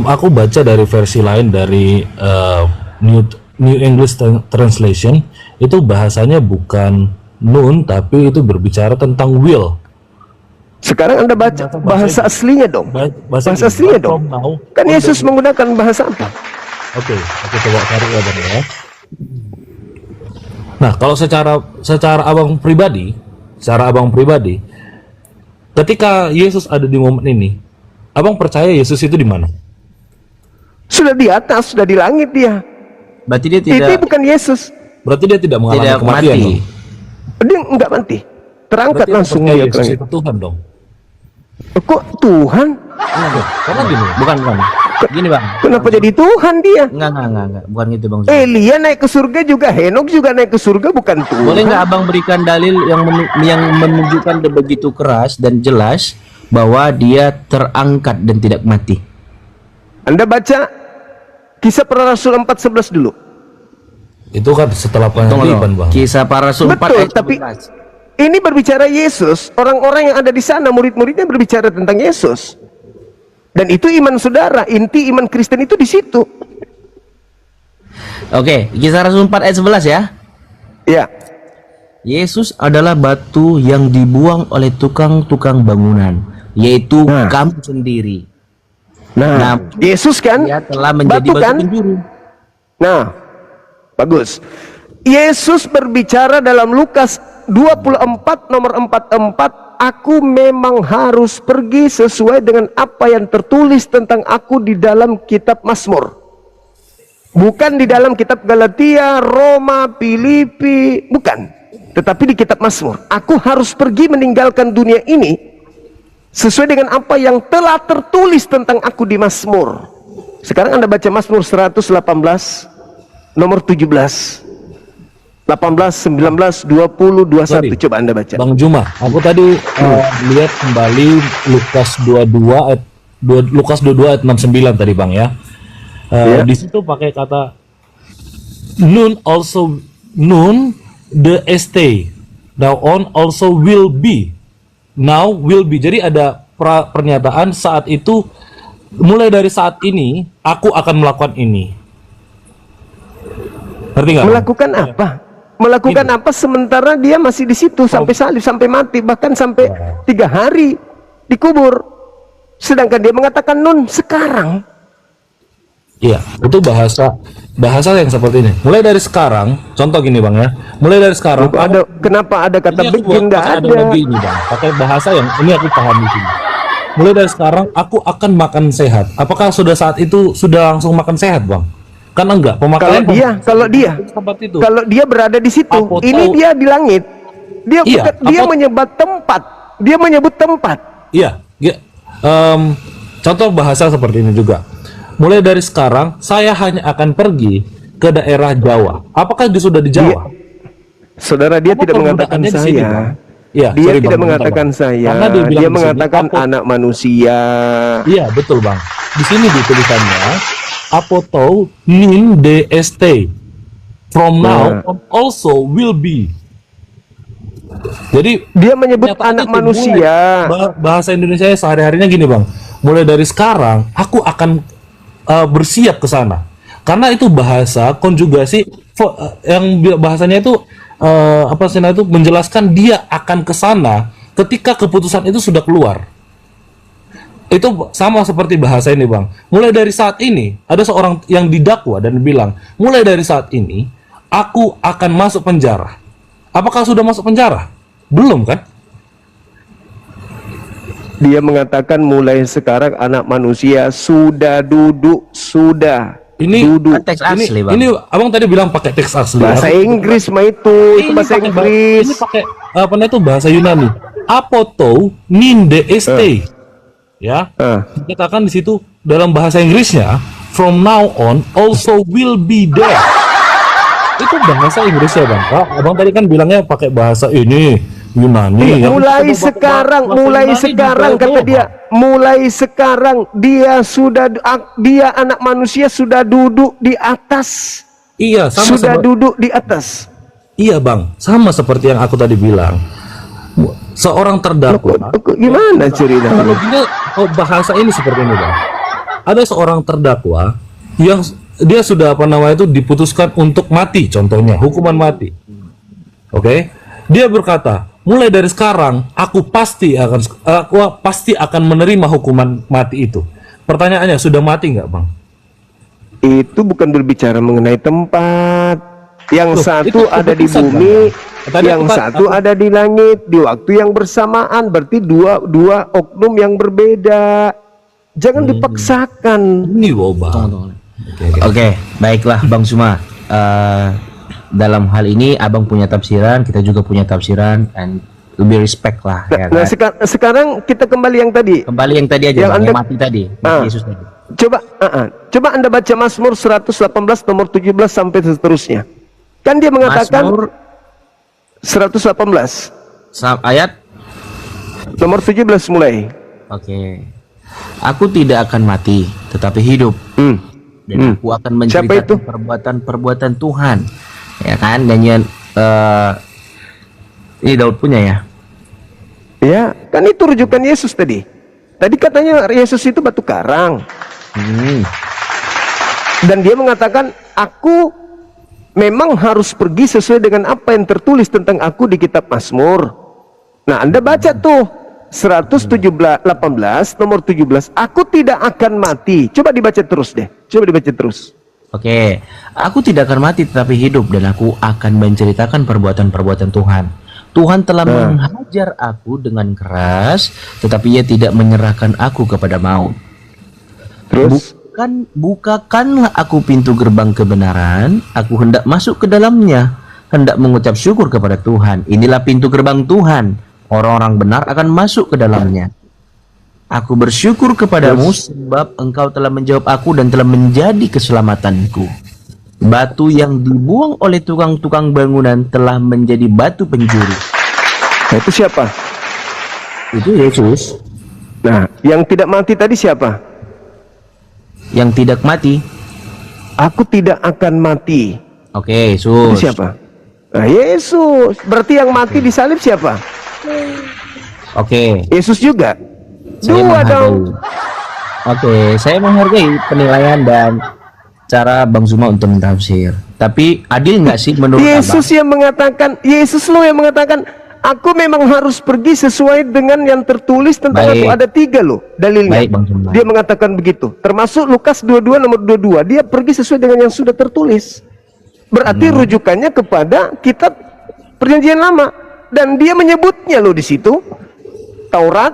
aku baca dari versi lain dari New English Translation itu bahasanya bukan nun, tapi itu berbicara tentang will. Sekarang Anda baca bahasa aslinya dong. Bahasa aslinya dong. Kan Yesus menggunakan bahasa apa? Oke, coba cari ya Bang ya. Nah, kalau secara abang pribadi, ketika Yesus ada di momen ini, abang percaya Yesus itu di mana? Sudah di atas, sudah di langit dia. Berarti dia Itu tidak bukan Yesus. Berarti dia tidak mengalami tidak kematian mati. dong? Dia enggak mati. Terangkat Berarti langsung percaya dia ke Yesus langit. itu Tuhan dong? Kok Tuhan? Karena gini, Bukan. Gini Bang. Kenapa jadi Tuhan dia? Enggak. Bukan gitu Bang. Elia naik ke surga juga, Henok juga naik ke surga, bukan Tuhan. Boleh nggak Abang berikan dalil yang menunjukkan begitu keras dan jelas bahwa dia terangkat dan tidak mati? Anda baca Kisah Para Rasul 4:11 dulu. itu kan setelah pengadilan Bang. Kisah Para Rasul 4 Betul, ayat tapi 11. ini berbicara Yesus. Orang-orang yang ada di sana, murid-muridnya berbicara tentang Yesus. Dan itu iman saudara, inti iman Kristen itu di situ. Oke, Kisah Rasul 4 ayat 11 ya. Ya, Yesus adalah batu yang dibuang oleh tukang-tukang bangunan, yaitu Nah. kamu sendiri. nah, Yesus kan Dia telah menjadi batu batu kan? penjuru. Nah, bagus. Yesus berbicara dalam Lukas 24 nomor 44, aku memang harus pergi sesuai dengan apa yang tertulis tentang aku di dalam kitab Mazmur. Bukan di dalam kitab Galatia, Roma, Filipi, bukan. Tetapi di kitab Mazmur. Aku harus pergi meninggalkan dunia ini sesuai dengan apa yang telah tertulis tentang aku di Mazmur. Sekarang Anda baca Mazmur 118 nomor 17, 18, 19, 20, 21. Sorry. Coba Anda baca. Bang Juma, aku tadi lihat kembali Lukas 22 ayat 69 tadi Bang ya. Ya. Di situ pakai kata nun the stay. Now on also will be. Now will be. Jadi ada pernyataan saat itu, mulai dari saat ini aku akan melakukan ini. Ngerti nggak? Melakukan apa? Melakukan apa sementara dia masih di situ sampai salib, sampai mati, bahkan sampai 3 hari dikubur. Sedangkan dia mengatakan nun sekarang. Iya, itu bahasa yang seperti ini. Mulai dari sekarang, contoh gini Bang ya. Mulai dari sekarang Kenapa ada kata ini aku begin? Nggak pakai ada. lagi ini Bang. Pakai bahasa yang ini aku paham di sini. Mulai dari sekarang aku akan makan sehat. Apakah sudah saat itu sudah langsung makan sehat Bang? Kan enggak. Pemakaian seperti itu. Kalau dia berada di situ, Apa ini tahu- dia di langit. Dia Iya, dia apa- menyebut tempat. Dia menyebut tempat. Iya, contoh bahasa seperti ini juga. Mulai dari sekarang saya hanya akan pergi ke daerah Jawa. Apakah dia sudah di Jawa? Saudara, dia Apa tidak mengatakan penggunaannya di sini, saya. Bang? Iya, Dia sorry, tidak Bang, mengatakan bentar, Bang. saya. Karena dia bilang Dia di sini, mengatakan apa- anak manusia. Iya, betul Bang. Di sini ditulisannya apotou nin dst. From now on also will be. Jadi Dia menyebut pernyataan anak itu manusia. bahasa Indonesia sehari-harinya gini Bang. Mulai dari sekarang aku akan bersiap ke sana. Karena itu bahasa konjugasi yang bahasanya itu itu menjelaskan dia akan ke sana ketika keputusan itu sudah keluar. Itu sama seperti bahasa ini Bang. Mulai dari saat ini ada seorang yang didakwa dan bilang, mulai dari saat ini aku akan masuk penjara. Apakah sudah masuk penjara? Belum kan? Dia mengatakan mulai sekarang anak manusia sudah duduk, sudah Ini duduk. Teks ini, asli Bang. ini abang tadi bilang pakai teks asli. Bahasa Aku- Inggris mah itu bahasa pakai Inggris. Ini pakai bahasa Yunani. Apotou ninde este. Ya. Dikatakan di situ dalam bahasa Inggrisnya, from now on also will be there. Itu bahasa Inggrisnya Bang. Abang tadi kan bilangnya pakai bahasa ini Yunani. Yang Mulai kita pakai sekarang, bahasa mulai Yunani di sekarang Bible, kata dia, Bang. mulai sekarang dia anak manusia sudah duduk di atas. Iya, sama Sudah sama. duduk di atas. Iya Bang, sama seperti yang aku tadi bilang. Seorang terdakwa. Gimana ceritanya? Analoginya bahasa ini seperti ini Bang. Ada seorang terdakwa dia sudah apa namanya itu diputuskan untuk mati, contohnya hukuman mati. Oke, dia berkata, mulai dari sekarang aku pasti akan menerima hukuman mati itu. Pertanyaannya, sudah mati nggak, Bang? Itu bukan berbicara mengenai tempat. Yang Loh, satu itu ada di keputusan, bumi, Bang. Tadi yang aku- satu ada di langit di waktu yang bersamaan. Berarti dua oknum yang berbeda. Jangan dipaksakan. Ini wow, Bang. Oke, baiklah Bang Suma. Dalam hal ini Abang punya tafsiran, kita juga punya tafsiran, dan lebih respect lah. Ya Nah, kan? sekarang kita kembali yang tadi. Kembali yang tadi aja, Yang Bang, Anda- yang mati tadi, mati Ah. Yesus tadi. Coba Anda baca Mazmur 118 nomor 17 sampai seterusnya. Kan dia mengatakan Mazmur 118 ayat. nomor 17 mulai. Oke. Aku tidak akan mati, tetapi hidup. Dan aku akan Siapa itu? menceritakan perbuatan-perbuatan Tuhan. Ya kan, nyanyian ini Daud punya ya. Ya, kan itu rujukan Yesus tadi. Tadi katanya Yesus itu batu karang. Dan dia mengatakan, aku memang harus pergi sesuai dengan apa yang tertulis tentang aku di kitab Mazmur. Nah, Anda baca tuh 118 nomor 17, aku tidak akan mati. Coba dibaca terus deh. Coba dibaca terus. Oke, aku tidak akan mati tetapi hidup, dan aku akan menceritakan perbuatan-perbuatan Tuhan. Tuhan telah menghajar aku dengan keras, tetapi Ia tidak menyerahkan aku kepada maut. Terus Bukakanlah aku pintu gerbang kebenaran, aku hendak masuk ke dalamnya, hendak mengucap syukur kepada Tuhan. Inilah pintu gerbang Tuhan, orang-orang benar akan masuk ke dalamnya. Aku bersyukur kepadamu sebab engkau telah menjawab aku dan telah menjadi keselamatanku. Batu yang dibuang oleh tukang-tukang bangunan telah menjadi batu penjuru. Nah, itu siapa? Itu Yesus. Nah, yang tidak mati tadi siapa? Yang tidak mati. Aku tidak akan mati. Oke, Itu Yesus. siapa? Nah, Yesus. Berarti yang mati di salib siapa? Oke. Yesus juga. Saya Dua menghargai. dong. Oke, saya menghargai penilaian dan cara Bang Zuma untuk mentafsir. Tapi adil nggak sih menurut Yesus Abang? yang mengatakan, Yesus lo yang mengatakan, aku memang harus pergi sesuai dengan yang tertulis tentang Baik. aku. Ada 3 loh dalilnya. Baik, Bang Zuma. Dia mengatakan begitu. Termasuk Lukas 22 nomor 22. Dia pergi sesuai dengan yang sudah tertulis. Berarti rujukannya kepada kitab Perjanjian Lama. Dan dia menyebutnya loh di situ. Taurat,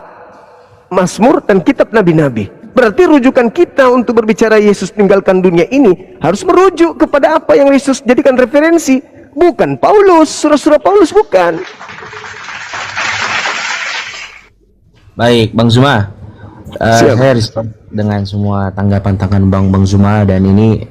Mazmur, dan kitab nabi-nabi. Berarti rujukan kita untuk berbicara Yesus tinggalkan dunia ini harus merujuk kepada apa yang Yesus jadikan referensi. Bukan Paulus, surah-surah Paulus, bukan. Baik, Bang Zuma. Siap. Saya respect dengan semua tanggapan Bang Zuma, dan ini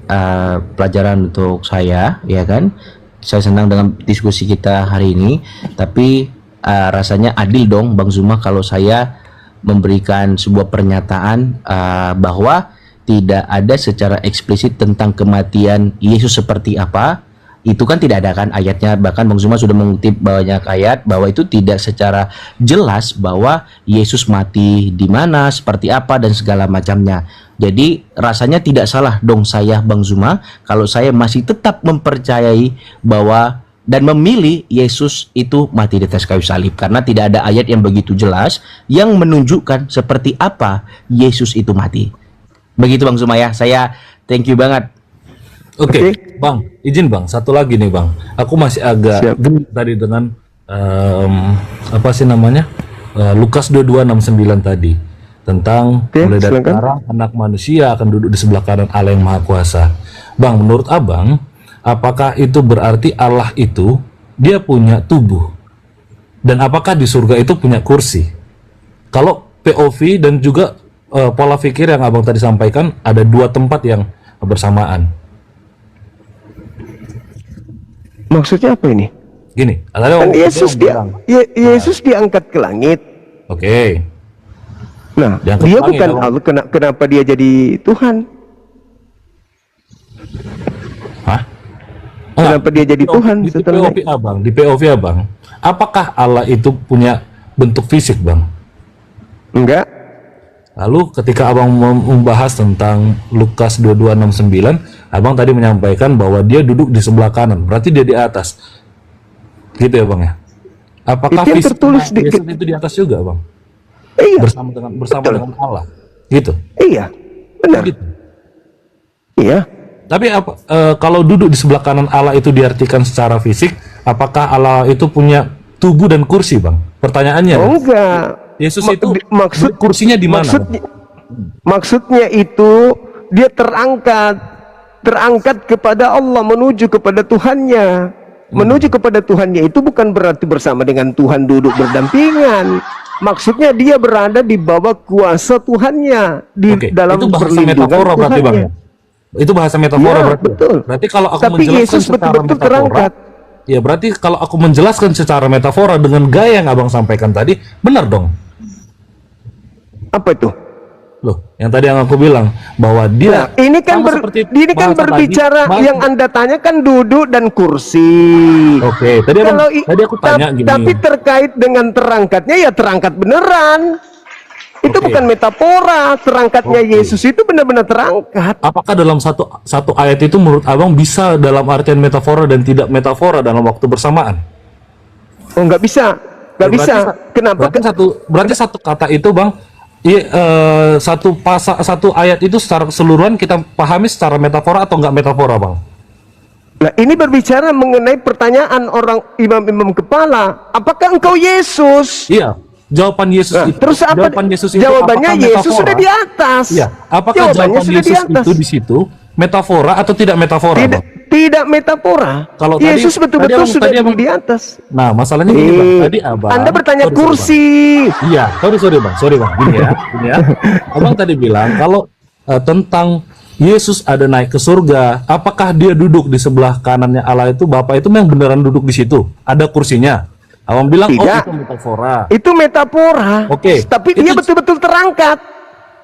pelajaran untuk saya, ya kan? Saya senang dengan diskusi kita hari ini, tapi rasanya adil dong Bang Zuma kalau saya memberikan sebuah pernyataan bahwa tidak ada secara eksplisit tentang kematian Yesus seperti apa. Itu kan tidak ada kan ayatnya, bahkan Bang Zuma sudah mengutip banyak ayat bahwa itu tidak secara jelas bahwa Yesus mati di mana, seperti apa, dan segala macamnya. Jadi rasanya tidak salah dong saya Bang Zuma kalau saya masih tetap mempercayai bahwa dan memilih Yesus itu mati di atas kayu salib, karena tidak ada ayat yang begitu jelas yang menunjukkan seperti apa Yesus itu mati. Begitu Bang Zuma ya, saya thank you banget. Oke, Bang, izin Bang, satu lagi nih Bang. Aku masih agak Siap. geli tadi dengan apa sih namanya? Lukas 22:69 tadi tentang Oke, mulai dari silakan. sekarang anak manusia akan duduk di sebelah kanan Allah yang Maha Kuasa. Bang, menurut Abang, apakah itu berarti Allah itu dia punya tubuh? Dan apakah di surga itu punya kursi? Kalau POV dan juga pola pikir yang Abang tadi sampaikan, ada 2 tempat yang bersamaan. Maksudnya apa ini? Gini, ada Kan Yesus diangkat ke langit. Oke, Nah, Diangkat dia ke langit, bukan dong. Allah. Kenapa dia jadi Tuhan? hah? Kenapa dia jadi Tuhan Di setelah POV Abang, di POV Abang, apakah Allah itu punya bentuk fisik, Bang? enggak? Lalu ketika abang membahas tentang Lukas 22:69, abang tadi menyampaikan bahwa dia duduk di sebelah kanan, berarti dia di atas. Gitu ya bang ya? Apakah Itu yang fisiknya tertulis di- Yesus itu di atas juga bang? Iya, Bersama Betul. dengan Allah. Gitu. iya, benar. Gitu. Iya. Tapi kalau duduk di sebelah kanan Allah itu diartikan secara fisik, apakah Allah itu punya tubuh dan kursi bang? Pertanyaannya. Oh enggak. Yesus itu maksud kursinya di mana? maksudnya itu dia terangkat kepada Allah, menuju kepada Tuhannya. Menuju kepada Tuhannya itu bukan berarti bersama dengan Tuhan duduk berdampingan. Maksudnya dia berada di bawah kuasa Tuhannya, di Oke, dalam itu bahasa perlindungan metafora berarti bang. Tuhannya. Itu bahasa metafora Ya, berarti. betul. Berarti kalau aku Tapi menjelaskan Yesus secara betul-betul metafora, terangkat. ya berarti kalau aku menjelaskan secara metafora dengan gaya yang abang sampaikan tadi, benar dong. Apa itu? Loh, yang tadi yang aku bilang bahwa dia Nah, ini kan sama seperti ini kan bahasa berbicara tadi, yang Anda tanyakan duduk dan kursi. Oke, tadi tadi aku tanya gini. Tapi terkait dengan terangkatnya, ya terangkat beneran. Itu Oke. bukan metafora. Terangkatnya Oke. Yesus itu benar-benar terangkat. Apakah dalam satu ayat itu menurut abang bisa dalam artian metafora dan tidak metafora dalam waktu bersamaan? Oh, nggak bisa, nggak bisa. Kenapa? Berarti satu kata itu bang, satu ayat itu secara keseluruhan kita pahami secara metafora atau nggak metafora bang? Nah, ini berbicara mengenai pertanyaan orang imam-imam kepala. Apakah engkau Yesus? Iya. Jawaban Yesus Nah, itu. terus apa? Jawaban Yesus itu Jawabannya apakah Yesus metafora? sudah di atas. Iya. Apakah Jawabannya jawaban sudah di Yesus atas. itu di situ metafora atau tidak metafora Tidak, bang? tidak metafora. Kalau tadi- Yesus betul-betul tadi sudah abang- di atas. Nah, masalahnya gini bang. Tadi abang. Anda bertanya sorry, bang. kursi. Iya, sorry bang, gini ya, Abang tadi bilang kalau tentang Yesus ada naik ke surga, apakah dia duduk di sebelah kanannya Allah itu, Bapa itu memang beneran duduk di situ, ada kursinya? Abang bilang, oh Tidak. itu metafora. Itu metafora. Oke. Tapi Itu- dia betul-betul terangkat.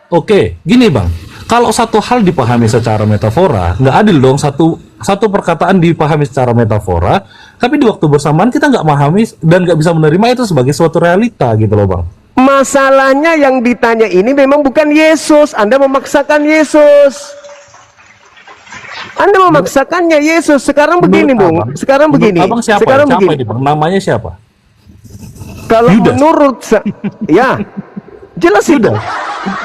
Oke, gini bang, kalau satu hal dipahami secara metafora, nggak adil dong satu perkataan dipahami secara metafora, tapi di waktu bersamaan kita nggak memahami dan nggak bisa menerima itu sebagai suatu realita gitu loh bang. Masalahnya yang ditanya ini memang bukan Yesus. Anda memaksakan Yesus. Anda memaksakannya Yesus. Sekarang begini, Menurut Bung. abang- Sekarang menurut begini. Abang siapa? Sekarang Siapa begini. ini bang? Namanya siapa? Kalau Yudas. menurut ya, jelas itu.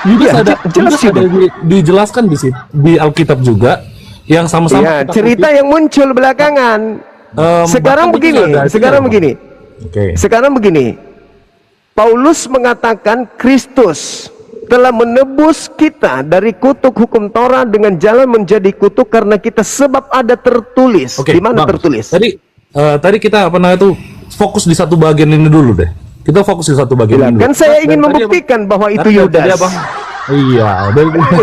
Yudas Iya, ada, jelas Yudas ada dijelaskan di Alkitab juga yang sama-sama Ya, kita cerita kutip. yang muncul belakangan. Sekarang bahkan itu begini. ada artinya, Sekarang Bang. begini. Oke. Sekarang begini. Paulus mengatakan Kristus telah menebus kita dari kutuk hukum Taurat dengan jalan menjadi kutuk karena kita sebab ada tertulis. Oke, Di mana Bang. tertulis? Tadi kita fokus di satu bagian ini dulu deh. Kita fokus di satu bagian ini. Kan saya ingin Tadi membuktikan bahwa itu tadi Yudas. Abang, iya,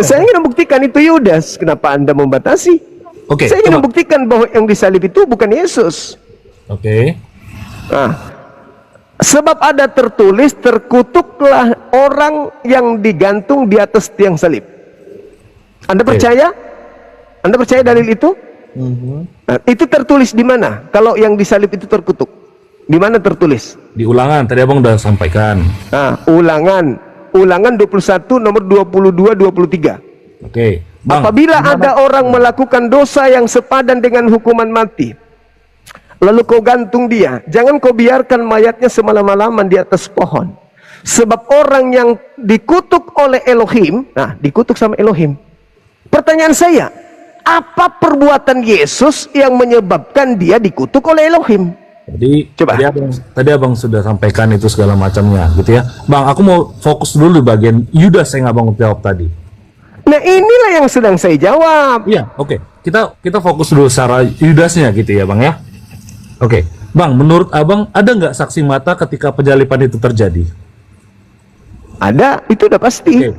Saya ingin membuktikan itu Yudas. Kenapa Anda membatasi? Oke, Saya ingin coba. membuktikan bahwa yang disalib itu bukan Yesus. Oke. Nah, sebab ada tertulis, terkutuklah orang yang digantung di atas tiang salib. Anda percaya? Anda percaya dalil itu? Nah, itu tertulis di mana? Kalau yang disalib itu terkutuk, di mana tertulis? Di Ulangan tadi Abang udah sampaikan. Nah, Ulangan 21 nomor 22-23. Oke. Bang, Apabila gimana- ada orang melakukan dosa yang sepadan dengan hukuman mati, lalu kau gantung dia, jangan kau biarkan mayatnya semalam-malaman di atas pohon. Sebab orang yang dikutuk oleh Elohim, nah dikutuk sama Elohim. Pertanyaan saya, apa perbuatan Yesus yang menyebabkan dia dikutuk oleh Elohim? Jadi Coba. tadi abang sudah sampaikan itu segala macamnya, gitu ya, Bang. Aku mau fokus dulu di bagian Yudas yang abang jawab tadi. Nah inilah yang sedang saya jawab. Iya, oke. Kita fokus dulu secara Yudasnya, gitu ya, Bang ya. Oke, Bang. Menurut abang ada nggak saksi mata ketika penjalipan itu terjadi? Ada, itu udah pasti. Oke.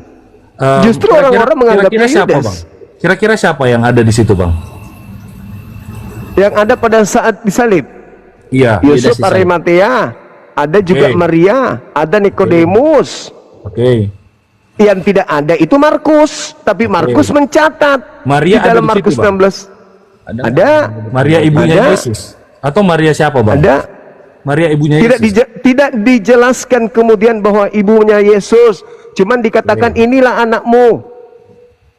Justru orang-orang menganggapnya kira-kira siapa, Yudas. Bang? Kira-kira siapa yang ada di situ, Bang? Yang ada pada saat disalib. Iya. Yusuf Yudas di sana. Arimatea, ada juga Oke. Maria, ada Nikodemus. Oke. Yang tidak ada itu Markus, tapi Markus mencatat Maria di dalam ada di Markus situ, Bang? 16. Ada, Maria ibunya Ada. Yesus atau Maria siapa, Bang? ada. Maria ibunya Tidak Yesus. tidak dijelaskan kemudian bahwa ibunya Yesus, Cuman dikatakan inilah anakmu,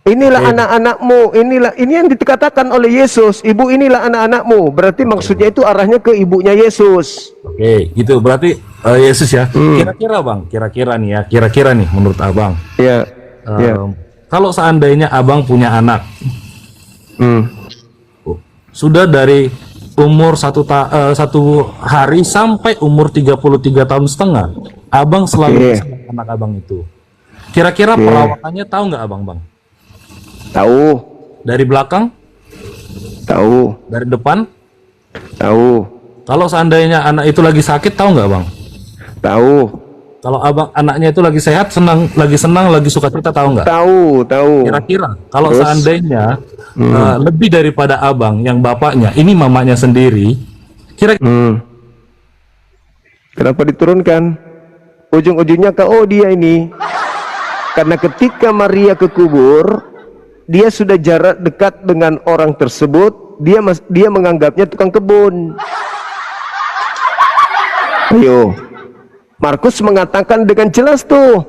inilah anak-anakmu, ini yang dikatakan oleh Yesus. Ibu, inilah anak-anakmu. Berarti maksudnya itu arahnya ke ibunya Yesus. Oke, gitu. Berarti Yesus ya. Kira-kira Bang, kira-kira nih menurut Abang. Ya. Kalau seandainya Abang punya anak, sudah dari umur satu hari sampai umur 33 tahun setengah, Abang selalu bersama anak Abang itu. Kira-kira perawatannya tahu nggak Abang, Bang? Tahu. Dari belakang? Tahu. Dari depan? Tahu. Kalau seandainya anak itu lagi sakit, tahu nggak Bang? Tahu. Kalau Abang anaknya itu lagi sehat, lagi senang, lagi suka cerita, tahu nggak? Tahu. Kira-kira kalau seandainya lebih daripada Abang yang bapaknya, ini mamanya sendiri, kira-kira Kenapa diturunkan? Ujung-ujungnya dia ini. Karena ketika Maria ke kubur, dia sudah jarak dekat dengan orang tersebut, dia menganggapnya tukang kebun. Ayo, Markus mengatakan dengan jelas tuh,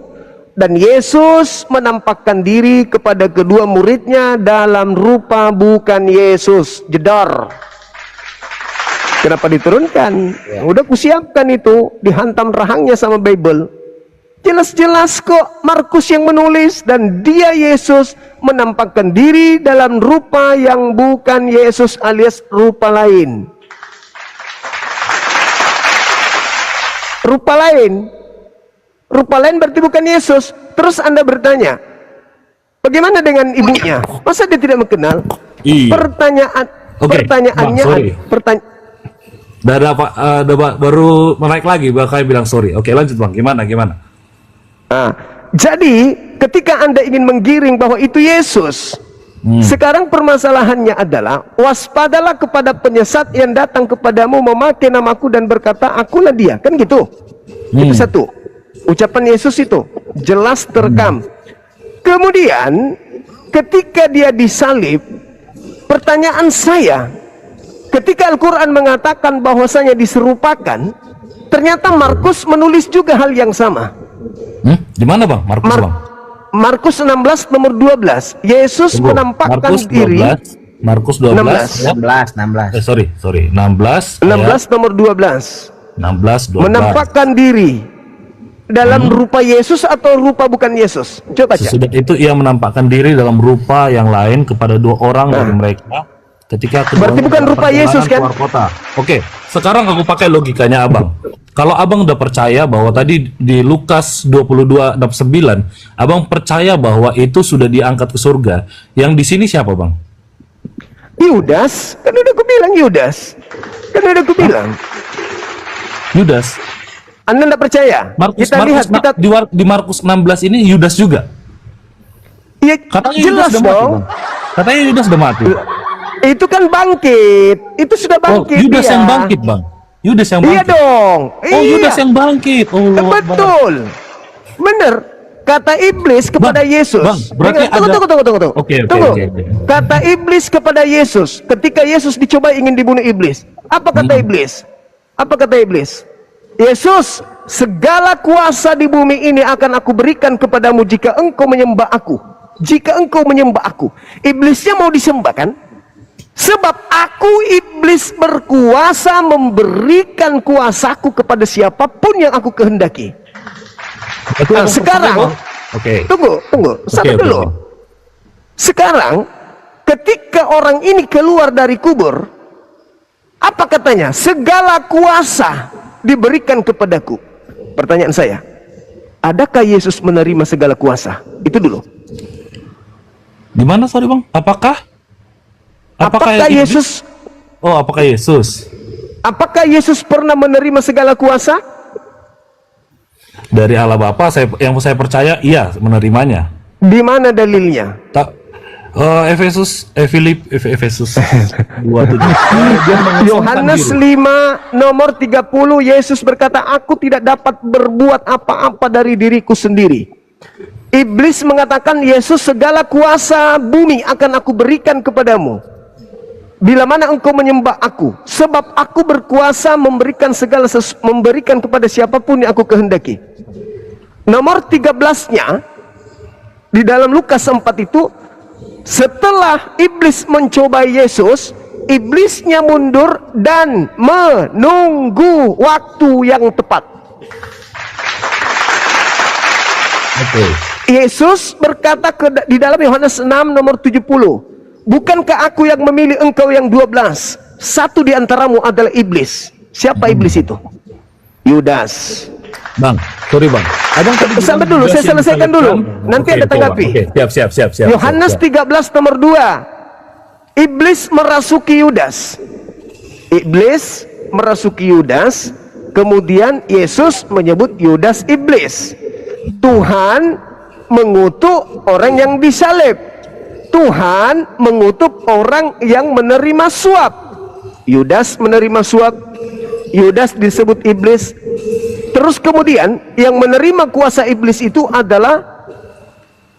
dan Yesus menampakkan diri kepada kedua muridnya dalam rupa bukan Yesus. Jedar. Kenapa diturunkan? Udah kusiapkan itu, dihantam rahangnya sama Bible. Jelas-jelas kok Markus yang menulis, dan dia Yesus menampakkan diri dalam rupa yang bukan Yesus alias rupa lain. Rupa lain berarti bukan Yesus. Terus Anda bertanya, bagaimana dengan ibunya? Masa dia tidak mengenal? Iya. Pertanyaannya baru menaik lagi, bakal bilang sorry. Oke, lanjut Bang, gimana? Jadi ketika Anda ingin menggiring bahwa itu Yesus, sekarang permasalahannya adalah waspadalah kepada penyesat yang datang kepadamu memakai namaku dan berkata akulah dia, kan gitu. Itu satu ucapan Yesus, itu jelas terekam. Kemudian ketika dia disalib, pertanyaan saya, ketika Al-Quran mengatakan bahwasanya diserupakan, ternyata Markus menulis juga hal yang sama. Di mana Bang? Markus 16 nomor 12. Yesus menampakkan diri. Markus 12. 16. Sorry. 16 nomor 12. 16 12. Menampakkan diri dalam rupa Yesus atau rupa bukan Yesus? Coba baca. Sesudah itu ia menampakkan diri dalam rupa yang lain kepada dua orang dari mereka ketika berarti bukan rupa Yesus kan? Keluar kota. Oke, sekarang aku pakai logikanya Abang. Kalau Abang udah percaya bahwa tadi di Lukas 22:9, Abang percaya bahwa itu sudah diangkat ke surga. Yang di sini siapa Bang? Yudas. Kan udah aku bilang Yudas. Yudas. Anda tidak percaya? Di Markus 16 ini Yudas juga. Ya, katanya jelas Yudas dong. Katanya Yudas udah mati. Itu kan bangkit. Itu sudah bangkit. Yudas dia. yang bangkit Bang. Yudas yang bangkit. Iya dong. Yudas yang bangkit. Betul. Bener. Kata iblis kepada Yesus. Bang, berarti tunggu. Oke. Kata iblis kepada Yesus ketika Yesus dicoba ingin dibunuh iblis. Apa kata iblis? Yesus, segala kuasa di bumi ini akan aku berikan kepadamu jika engkau menyembah aku. Iblisnya mau disembah kan? Sebab aku iblis berkuasa memberikan kuasaku kepada siapapun yang aku kehendaki. Nah, sekarang tunggu dulu. Sekarang ketika orang ini keluar dari kubur, apa katanya? Segala kuasa diberikan kepadaku. Pertanyaan saya, adakah Yesus menerima segala kuasa? Itu dulu. Di mana sorry Bang? Apakah Yesus? Apakah Yesus? Apakah Yesus pernah menerima segala kuasa? Dari Allah Bapa, yang saya percaya iya menerimanya. Di mana dalilnya? Efesus 2:7. Yohanes 5 nomor 30, Yesus berkata, aku tidak dapat berbuat apa-apa dari diriku sendiri. Iblis mengatakan, Yesus, segala kuasa bumi akan aku berikan kepadamu bila mana engkau menyembah aku, sebab aku berkuasa memberikan kepada siapapun yang aku kehendaki. nomor 13-nya di dalam Lukas 4 itu, setelah iblis mencoba Yesus, iblisnya mundur dan menunggu waktu yang tepat. Oke. Yesus berkata di dalam Yohanes 6 nomor 70, bukankah aku yang memilih engkau yang 12? Satu di antaramu adalah iblis. Siapa iblis itu? Yudas. Bang, sorry bang. Abang tadi Sampai bilang dulu, Yudas saya yang selesaikan dulu. disalibkan. Nanti Oke, ada coba. tanggapi. Oke, siap. Yohanes 13 nomor 2. Iblis merasuki Yudas. Iblis merasuki Yudas. Kemudian Yesus menyebut Yudas iblis. Tuhan mengutuk orang yang disalib. Tuhan mengutuk orang yang menerima suap. Yudas menerima suap. Yudas disebut iblis. Terus kemudian yang menerima kuasa iblis itu adalah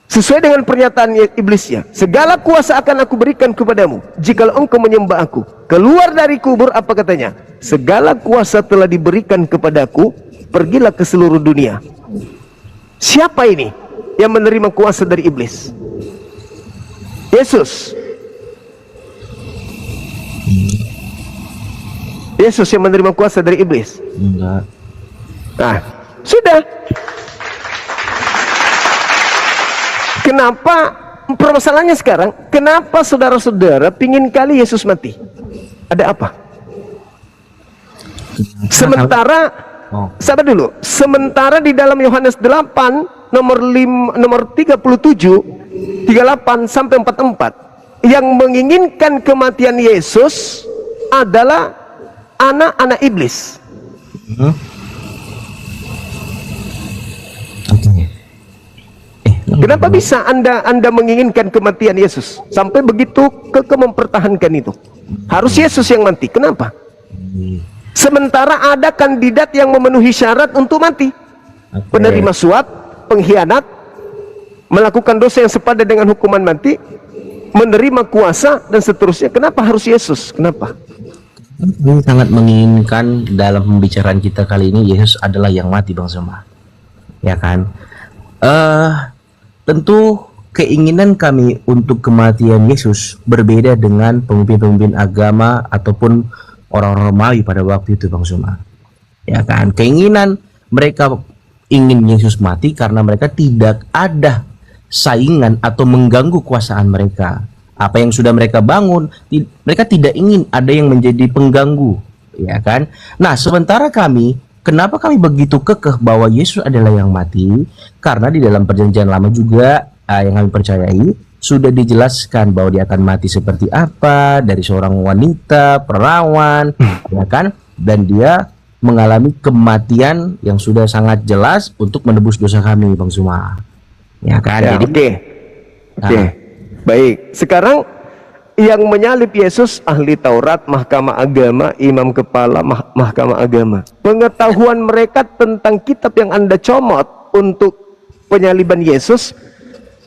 sesuai dengan pernyataan iblisnya. Segala kuasa akan aku berikan kepadamu jikalau engkau menyembah aku. Keluar dari kubur, apa katanya? Segala kuasa telah diberikan kepadaku, pergilah ke seluruh dunia. Siapa ini yang menerima kuasa dari iblis? Yesus. Yesus yang menerima kuasa dari iblis. Enggak. Nah, sudah. Kenapa permasalahannya sekarang? Kenapa saudara-saudara pingin kali Yesus mati? Ada apa? Sementara sabar dulu. Sementara di dalam Yohanes 8 nomor 37 38 sampai 44 yang menginginkan kematian Yesus adalah anak-anak iblis. Kenapa bisa Anda menginginkan kematian Yesus sampai begitu mempertahankan itu? Harus Yesus yang mati. Kenapa? Sementara ada kandidat yang memenuhi syarat untuk mati. Penerima suap, pengkhianat, melakukan dosa yang sepadan dengan hukuman mati, menerima kuasa dan seterusnya. Kenapa harus Yesus? Kenapa? Ini sangat menginginkan dalam pembicaraan kita kali ini Yesus adalah yang mati, Bang Sema. Ya kan? Tentu keinginan kami untuk kematian Yesus berbeda dengan pemimpin-pemimpin agama ataupun orang-orang Romawi pada waktu itu, Bang Suma. Ya kan, keinginan mereka ingin Yesus mati karena mereka tidak ada saingan atau mengganggu kuasaan mereka. Apa yang sudah mereka bangun, mereka tidak ingin ada yang menjadi pengganggu, ya kan? Nah, sementara kami, kenapa kami begitu kekeh bahwa Yesus adalah yang mati? Karena di dalam perjanjian lama juga yang kami percayai sudah dijelaskan bahwa dia akan mati seperti apa, dari seorang wanita, perawan, ya kan? Dan dia mengalami kematian yang sudah sangat jelas untuk menebus dosa kami, Bang Suma. Ya kan? Ya, Jadi, Oke. Baik. Sekarang yang menyalib Yesus ahli Taurat, mahkamah agama, imam kepala mahkamah agama. Pengetahuan mereka tentang kitab yang Anda comot untuk penyaliban Yesus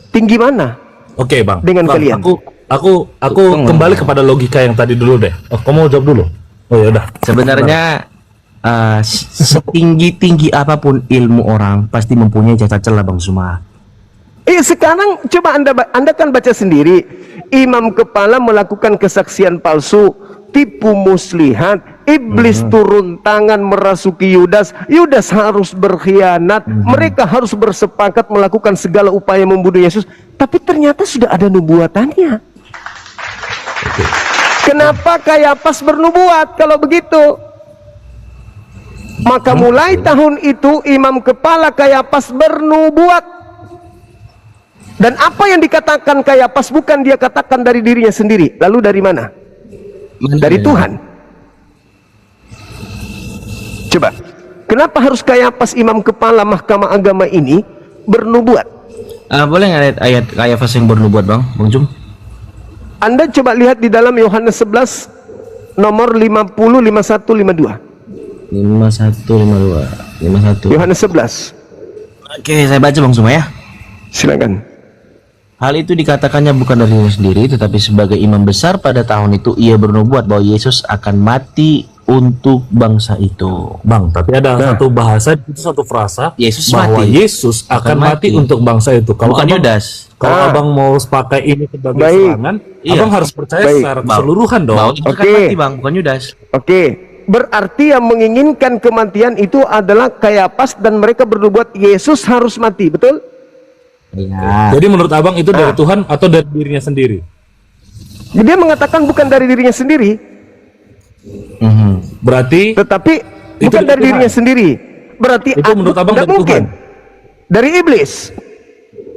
tinggi mana? Oke, Bang. Dengan Bang, kalian. Aku kembali kepada logika yang tadi dulu deh. Oh, kamu mau jawab dulu? Oh ya udah. sebenarnya setinggi-tinggi apapun ilmu orang pasti mempunyai cacat celah, Bang Suma. Sekarang coba Anda kan baca sendiri, imam kepala melakukan kesaksian palsu, tipu muslihat, iblis turun tangan merasuki Yudas, Yudas harus berkhianat, mereka harus bersepakat melakukan segala upaya membunuh Yesus, tapi ternyata sudah ada nubuatannya. Kenapa Kayafas bernubuat kalau begitu? Maka mulai tahun itu imam kepala Kayafas bernubuat. Dan apa yang dikatakan Kayafas bukan dia katakan dari dirinya sendiri. Lalu dari mana? Dari Tuhan. Coba, kenapa harus Kayafas imam kepala mahkamah agama ini bernubuat? Boleh nggak ayat Kayafas yang bernubuat, Bang Jum? Anda coba lihat di dalam Yohanes 11 nomor 50, 51, 52. 51 Yohanes 11. Oke, saya baca, Bang Suma ya. Silakan. Hal itu dikatakannya bukan darinya sendiri, tetapi sebagai imam besar pada tahun itu ia bernubuat bahwa Yesus akan mati untuk bangsa itu. Bang, tapi ada satu bahasa itu, satu frasa Yesus bahwa mati. Yesus akan mati untuk bangsa itu. Kalau Bukan abang, Yudas. kalau abang mau pakai ini sebagai Baik. serangan, Iya. abang harus percaya Baik. secara keseluruhan dong. Mau itu akan Oke. mati bang, bukan Yudas. Oke, berarti yang menginginkan kematian itu adalah Kayafas dan mereka berbuat Yesus harus mati, betul? Iya. Jadi menurut abang itu dari Tuhan atau dari dirinya sendiri? Dia mengatakan bukan dari dirinya sendiri, Berarti tetapi Itu bukan dari dari Tuhan. dirinya sendiri. Berarti Itu menurut abang tidak dari mungkin. Dari iblis.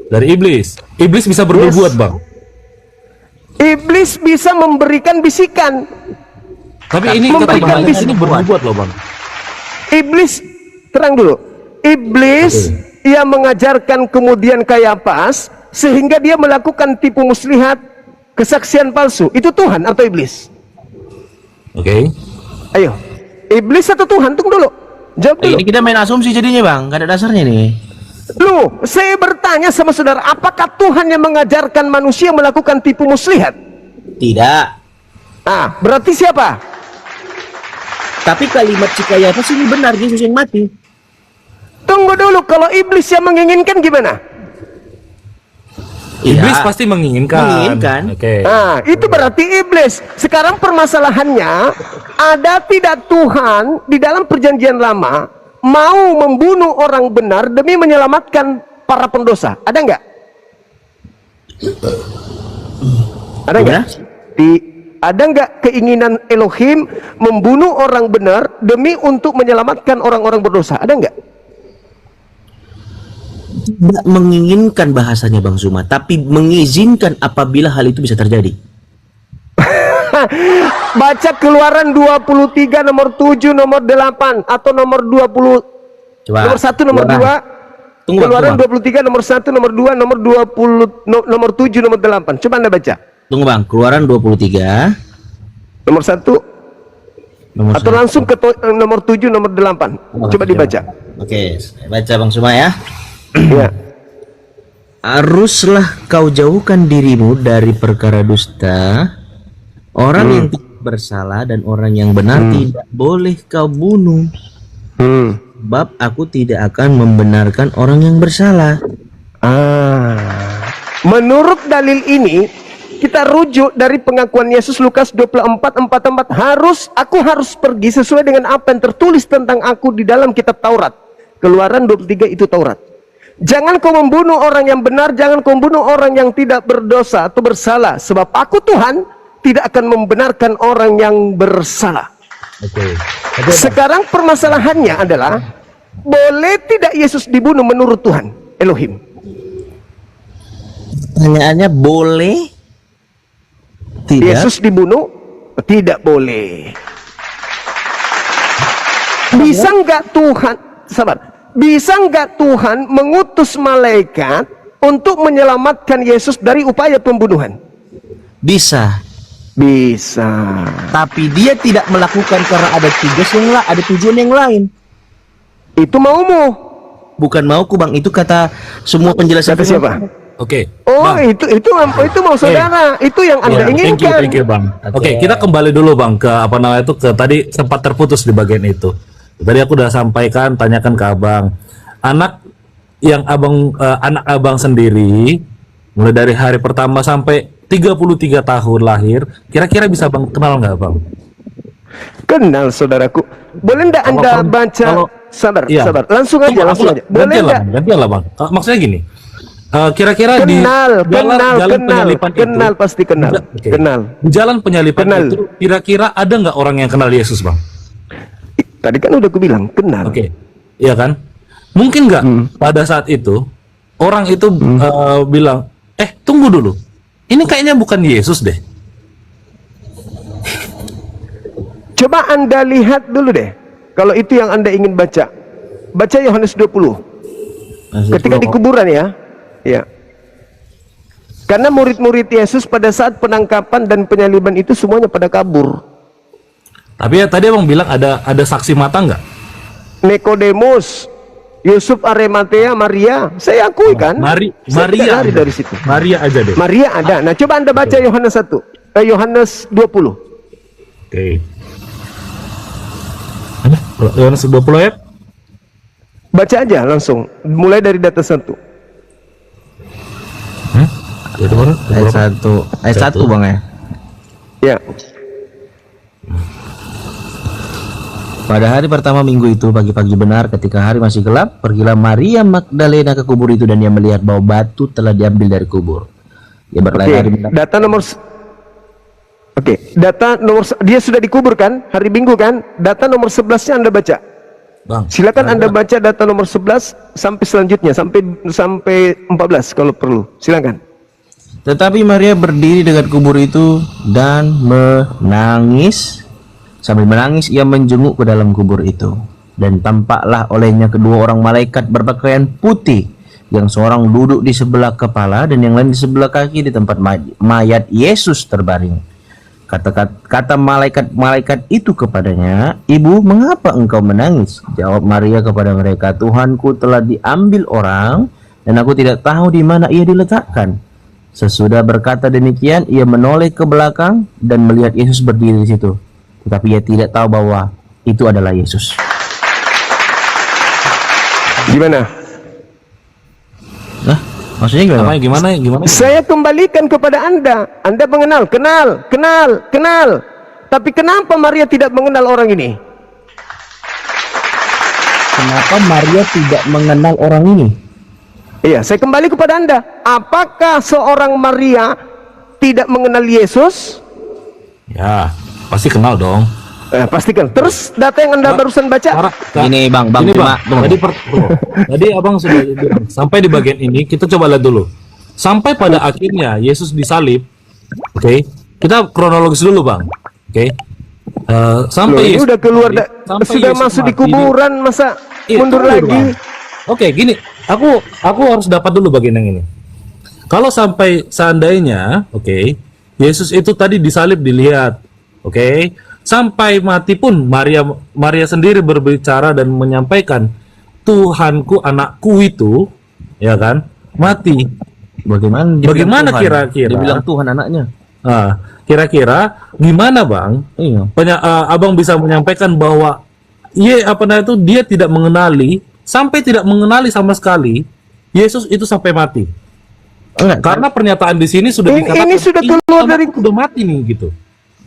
dari iblis. Iblis bisa berbuat, Yes. Bang. Iblis bisa memberikan bisikan. Tapi ini Memberikan kata bisikan. ini berbuat loh, Bang. Iblis, terang dulu. Iblis yang mengajarkan kemudian Kayafas sehingga dia melakukan tipu muslihat, kesaksian palsu. Itu Tuhan atau iblis? Oke. Ayo, iblis atau Tuhan? Tunggu dulu. Jawab dulu. Ini kita main asumsi jadinya bang, gak ada dasarnya nih. Loh, saya bertanya sama saudara, apakah Tuhan yang mengajarkan manusia melakukan tipu muslihat? Tidak. Ah, berarti siapa? Tapi kalimat si Kayafas ini benar, Yesus yang mati. Tunggu dulu, kalau iblis yang menginginkan gimana? Iblis Iya. pasti menginginkan. Menginginkan. Oke. Nah, itu berarti iblis. Sekarang permasalahannya, ada tidak Tuhan di dalam perjanjian lama mau membunuh orang benar demi menyelamatkan para pendosa? Ada nggak? Ada nggak? Ada nggak keinginan Elohim membunuh orang benar demi untuk menyelamatkan orang-orang berdosa? Ada nggak? Tidak menginginkan bahasanya Bang Zuma, tapi mengizinkan apabila hal itu bisa terjadi. Baca Keluaran 23 nomor 7 nomor 8 atau nomor 20 Coba. nomor 1 nomor 2. Tunggu, Bang, Keluaran tunggu, 23 nomor 1 nomor 2 nomor 20 nomor 7 nomor 8. Coba Anda baca. Tunggu Bang, Keluaran 23 Nomor 1 nomor atau satu. langsung ke nomor 7 nomor 8. Coba dibaca. Oke, saya baca Bang Zuma ya. Ya. Haruslah kau jauhkan dirimu dari perkara dusta. Orang yang tidak bersalah dan orang yang benar tidak boleh kau bunuh. Sebab aku tidak akan membenarkan orang yang bersalah. Menurut dalil ini kita rujuk dari pengakuan Yesus Lukas 24:44. Aku harus pergi sesuai dengan apa yang tertulis tentang aku di dalam kitab Taurat. Keluaran 23 itu Taurat. Jangan kau membunuh orang yang benar, jangan kau membunuh orang yang tidak berdosa atau bersalah, sebab aku Tuhan tidak akan membenarkan orang yang bersalah. Oke. Sekarang permasalahannya adalah, boleh tidak Yesus dibunuh menurut Tuhan Elohim? Pertanyaannya boleh? Tidak. Yesus dibunuh? Tidak boleh. Bisa nggak Tuhan, sabar, bisa nggak Tuhan mengutus malaikat untuk menyelamatkan Yesus dari upaya pembunuhan? Bisa. Bisa. Tapi dia tidak melakukan karena ada tugas yang lain, ada tujuan yang lain. Itu maumu. Bukan mauku Bang, itu kata semua penjelasan Kata siapa? Oke. Oh, Bang. itu mau saudara. Itu yang Anda Ya, inginkan. thank you, Bang. Oke, kita kembali dulu Bang ke apa namanya itu, ke tadi sempat terputus di bagian itu. Tadi aku udah sampaikan, tanyakan ke Abang. Anak yang anak Abang sendiri mulai dari hari pertama sampai 33 tahun lahir, kira-kira bisa Bang kenal nggak Bang? Kenal saudaraku. Boleh ndak Anda Kalau- baca? kalau- Sabar, Iya. sabar. Langsung aja, Tunggu, langsung aku- aja. Boleh ndak? gantian lah Bang. Maksudnya gini, kira-kira di Kenal, jalan penyalipan kenal, itu, pasti kenal. Oke. Kenal. Di jalan penyalipan Kenal. itu, kira-kira ada nggak orang yang kenal Yesus Bang? Tadi kan udah aku bilang kenal. Oke, iya kan? Mungkin nggak pada saat itu orang itu bilang, tunggu dulu, ini kayaknya bukan Yesus deh. Coba Anda lihat dulu deh. Kalau itu yang Anda ingin baca. Baca Yohanes 20. Ketika di kuburan ya. Ya. Karena murid-murid Yesus pada saat penangkapan dan penyaliban itu semuanya pada kabur. Tapi ya tadi Abang bilang ada saksi mata nggak? Nikodemus, Yusuf Arimatea, Maria, saya akui kan? Saya Maria tidak lari ada. dari situ. Maria aja deh. Maria ada. Nah, coba Anda baca Yohanes 1. Yohanes 20. Oke. Yohanes 20 ayat. Baca aja langsung, mulai dari data 1. Itu mana? Ayat 1 Bang ya. Ya, Pada hari pertama minggu itu, pagi-pagi benar ketika hari masih gelap, pergilah Maria Magdalena ke kubur itu dan ia melihat bahwa batu telah diambil dari kubur. Ia berlari data nomor dia sudah dikubur kan hari Minggu kan, data nomor 11-nya Anda baca. Bang, Silakan Anda baca data nomor 11 sampai selanjutnya sampai 14 kalau perlu. Silakan. Tetapi Maria berdiri dekat kubur itu dan menangis. Sambil menangis ia menjenguk ke dalam kubur itu. Dan tampaklah olehnya kedua orang malaikat berpakaian putih, yang seorang duduk di sebelah kepala dan yang lain di sebelah kaki di tempat mayat Yesus terbaring. Kata malaikat itu kepadanya, "Ibu, mengapa engkau menangis?" Jawab Maria kepada mereka, "Tuhanku telah diambil orang dan aku tidak tahu di mana ia diletakkan." Sesudah berkata demikian, ia menoleh ke belakang dan melihat Yesus berdiri di situ. Tetapi ia tidak tahu bahwa itu adalah Yesus. Gimana? Nah, maksudnya gimana? Apa, gimana? Saya kembalikan kepada Anda. Anda mengenal, kenal. Tapi kenapa Maria tidak mengenal orang ini? Kenapa Maria tidak mengenal orang ini? Iya, saya kembali kepada Anda. Apakah seorang Maria tidak mengenal Yesus? Ya, pasti kenal dong. Pastikan. Terus data yang Anda barusan baca? Ini Bang, Ini cuma Bang, tadi Abang sudah bilang, sampai di bagian ini kita coba lihat dulu. Sampai pada akhirnya Yesus disalib. Oke. Kita kronologis dulu, Bang. Oke. Sampai Loh, ini Yesus udah keluar, sampai sudah Yesus masuk di mati, kuburan, masa Iya, mundur tunggu, lagi? Bang. Oke, gini, aku harus dapat dulu bagian yang ini. Kalau sampai seandainya, oke, Yesus itu tadi disalib dilihat, oke, sampai mati pun Maria sendiri berbicara dan menyampaikan, "Tuhanku, anakku itu," ya kan, mati. Bagaimana Tuhan? kira-kira? Dia bilang Tuhan anaknya. Nah, kira-kira gimana, Bang? Iya. Abang bisa menyampaikan bahwa dia tidak mengenali, sampai tidak mengenali sama sekali Yesus itu sampai mati. Enggak, Karena pernyataan di sini sudah dikatakan ini sudah keluar dari udah mati nih gitu.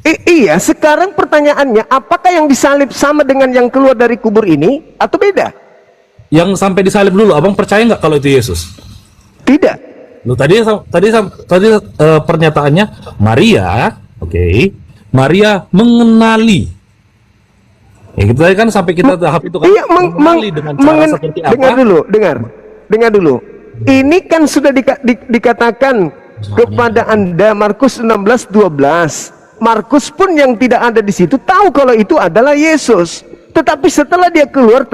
Iya, sekarang pertanyaannya, apakah yang disalib sama dengan yang keluar dari kubur ini atau beda? Yang sampai disalib dulu, Abang percaya nggak kalau itu Yesus? Tidak. Lu tadi pernyataannya Maria, oke, Maria mengenali. Ya kita tadi kan sampai kita tahap itu kan Iya, mengenali dengan cara seperti apa? Dengar dulu. Ini kan sudah dikatakan kepada Anda Markus 16:12. Markus pun yang tidak ada di situ tahu kalau itu adalah Yesus. Tetapi setelah dia keluar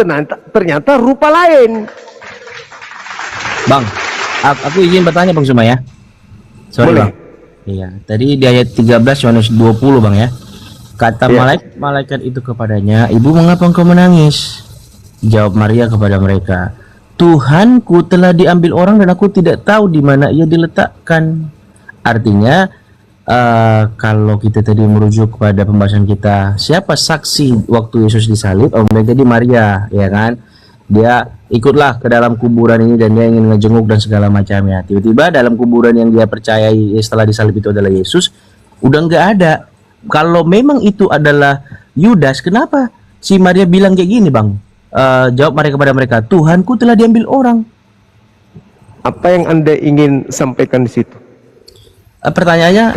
ternyata rupa lain. Bang, aku izin bertanya Bang Suma ya. Sorry Boleh. Bang. Iya, tadi di ayat 13 Yohanes 20 Bang ya. Kata Iya. malaikat itu kepadanya, "Ibu, mengapa engkau menangis?" Jawab Maria kepada mereka, "Tuhanku telah diambil orang dan aku tidak tahu di mana ia diletakkan." Artinya kalau kita tadi merujuk kepada pembahasan kita, siapa saksi waktu Yesus disalib? Jadi Maria, ya kan? Dia ikutlah ke dalam kuburan ini dan dia ingin ngejenguk dan segala macamnya. Tiba-tiba dalam kuburan yang dia percayai setelah disalib itu adalah Yesus, udah nggak ada. Kalau memang itu adalah Yudas, kenapa si Maria bilang kayak gini, Bang? Jawab Maria kepada mereka, "Tuhanku telah diambil orang." Apa yang Anda ingin sampaikan di situ? Pertanyaannya,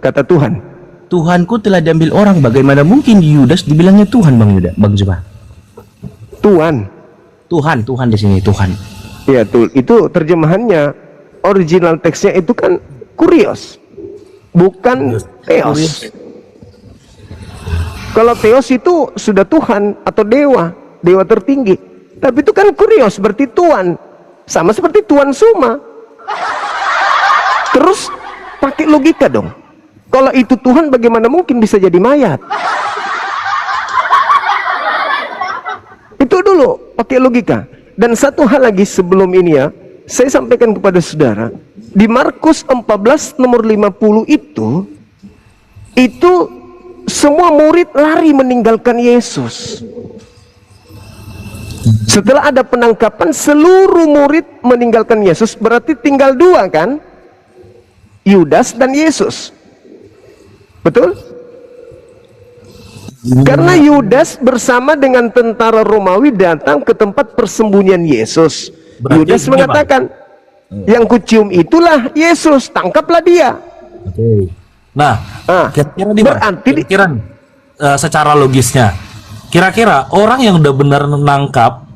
Kata Tuhan. Tuhanku telah diambil orang. Bagaimana mungkin Yudas dibilangnya Tuhan, Bang Yuda, Bang Zuma? Tuhan. Tuhan di sini, Tuhan. Ya, itu terjemahannya. Original teksnya itu kan kurios, bukan theos. Kalau theos itu sudah Tuhan atau dewa tertinggi. Tapi itu kan kurios, berarti Tuhan. Sama seperti Tuan Suma. Terus pakai logika dong. Kalau itu Tuhan, bagaimana mungkin bisa jadi mayat? Itu dulu pakai logika. Dan satu hal lagi sebelum ini ya, saya sampaikan kepada saudara, di Markus 14 nomor 50 itu semua murid lari meninggalkan Yesus. Setelah ada penangkapan, seluruh murid meninggalkan Yesus, berarti tinggal dua kan? Yudas dan Yesus. Betul? Karena Yudas bersama dengan tentara Romawi datang ke tempat persembunyian Yesus. Berarti Yudas gini, mengatakan, yang kucium itulah Yesus, tangkaplah dia. Oke. Nah, kira-kira nih, Bang, berarti kira-kira secara logisnya, kira-kira orang yang udah benar nangkap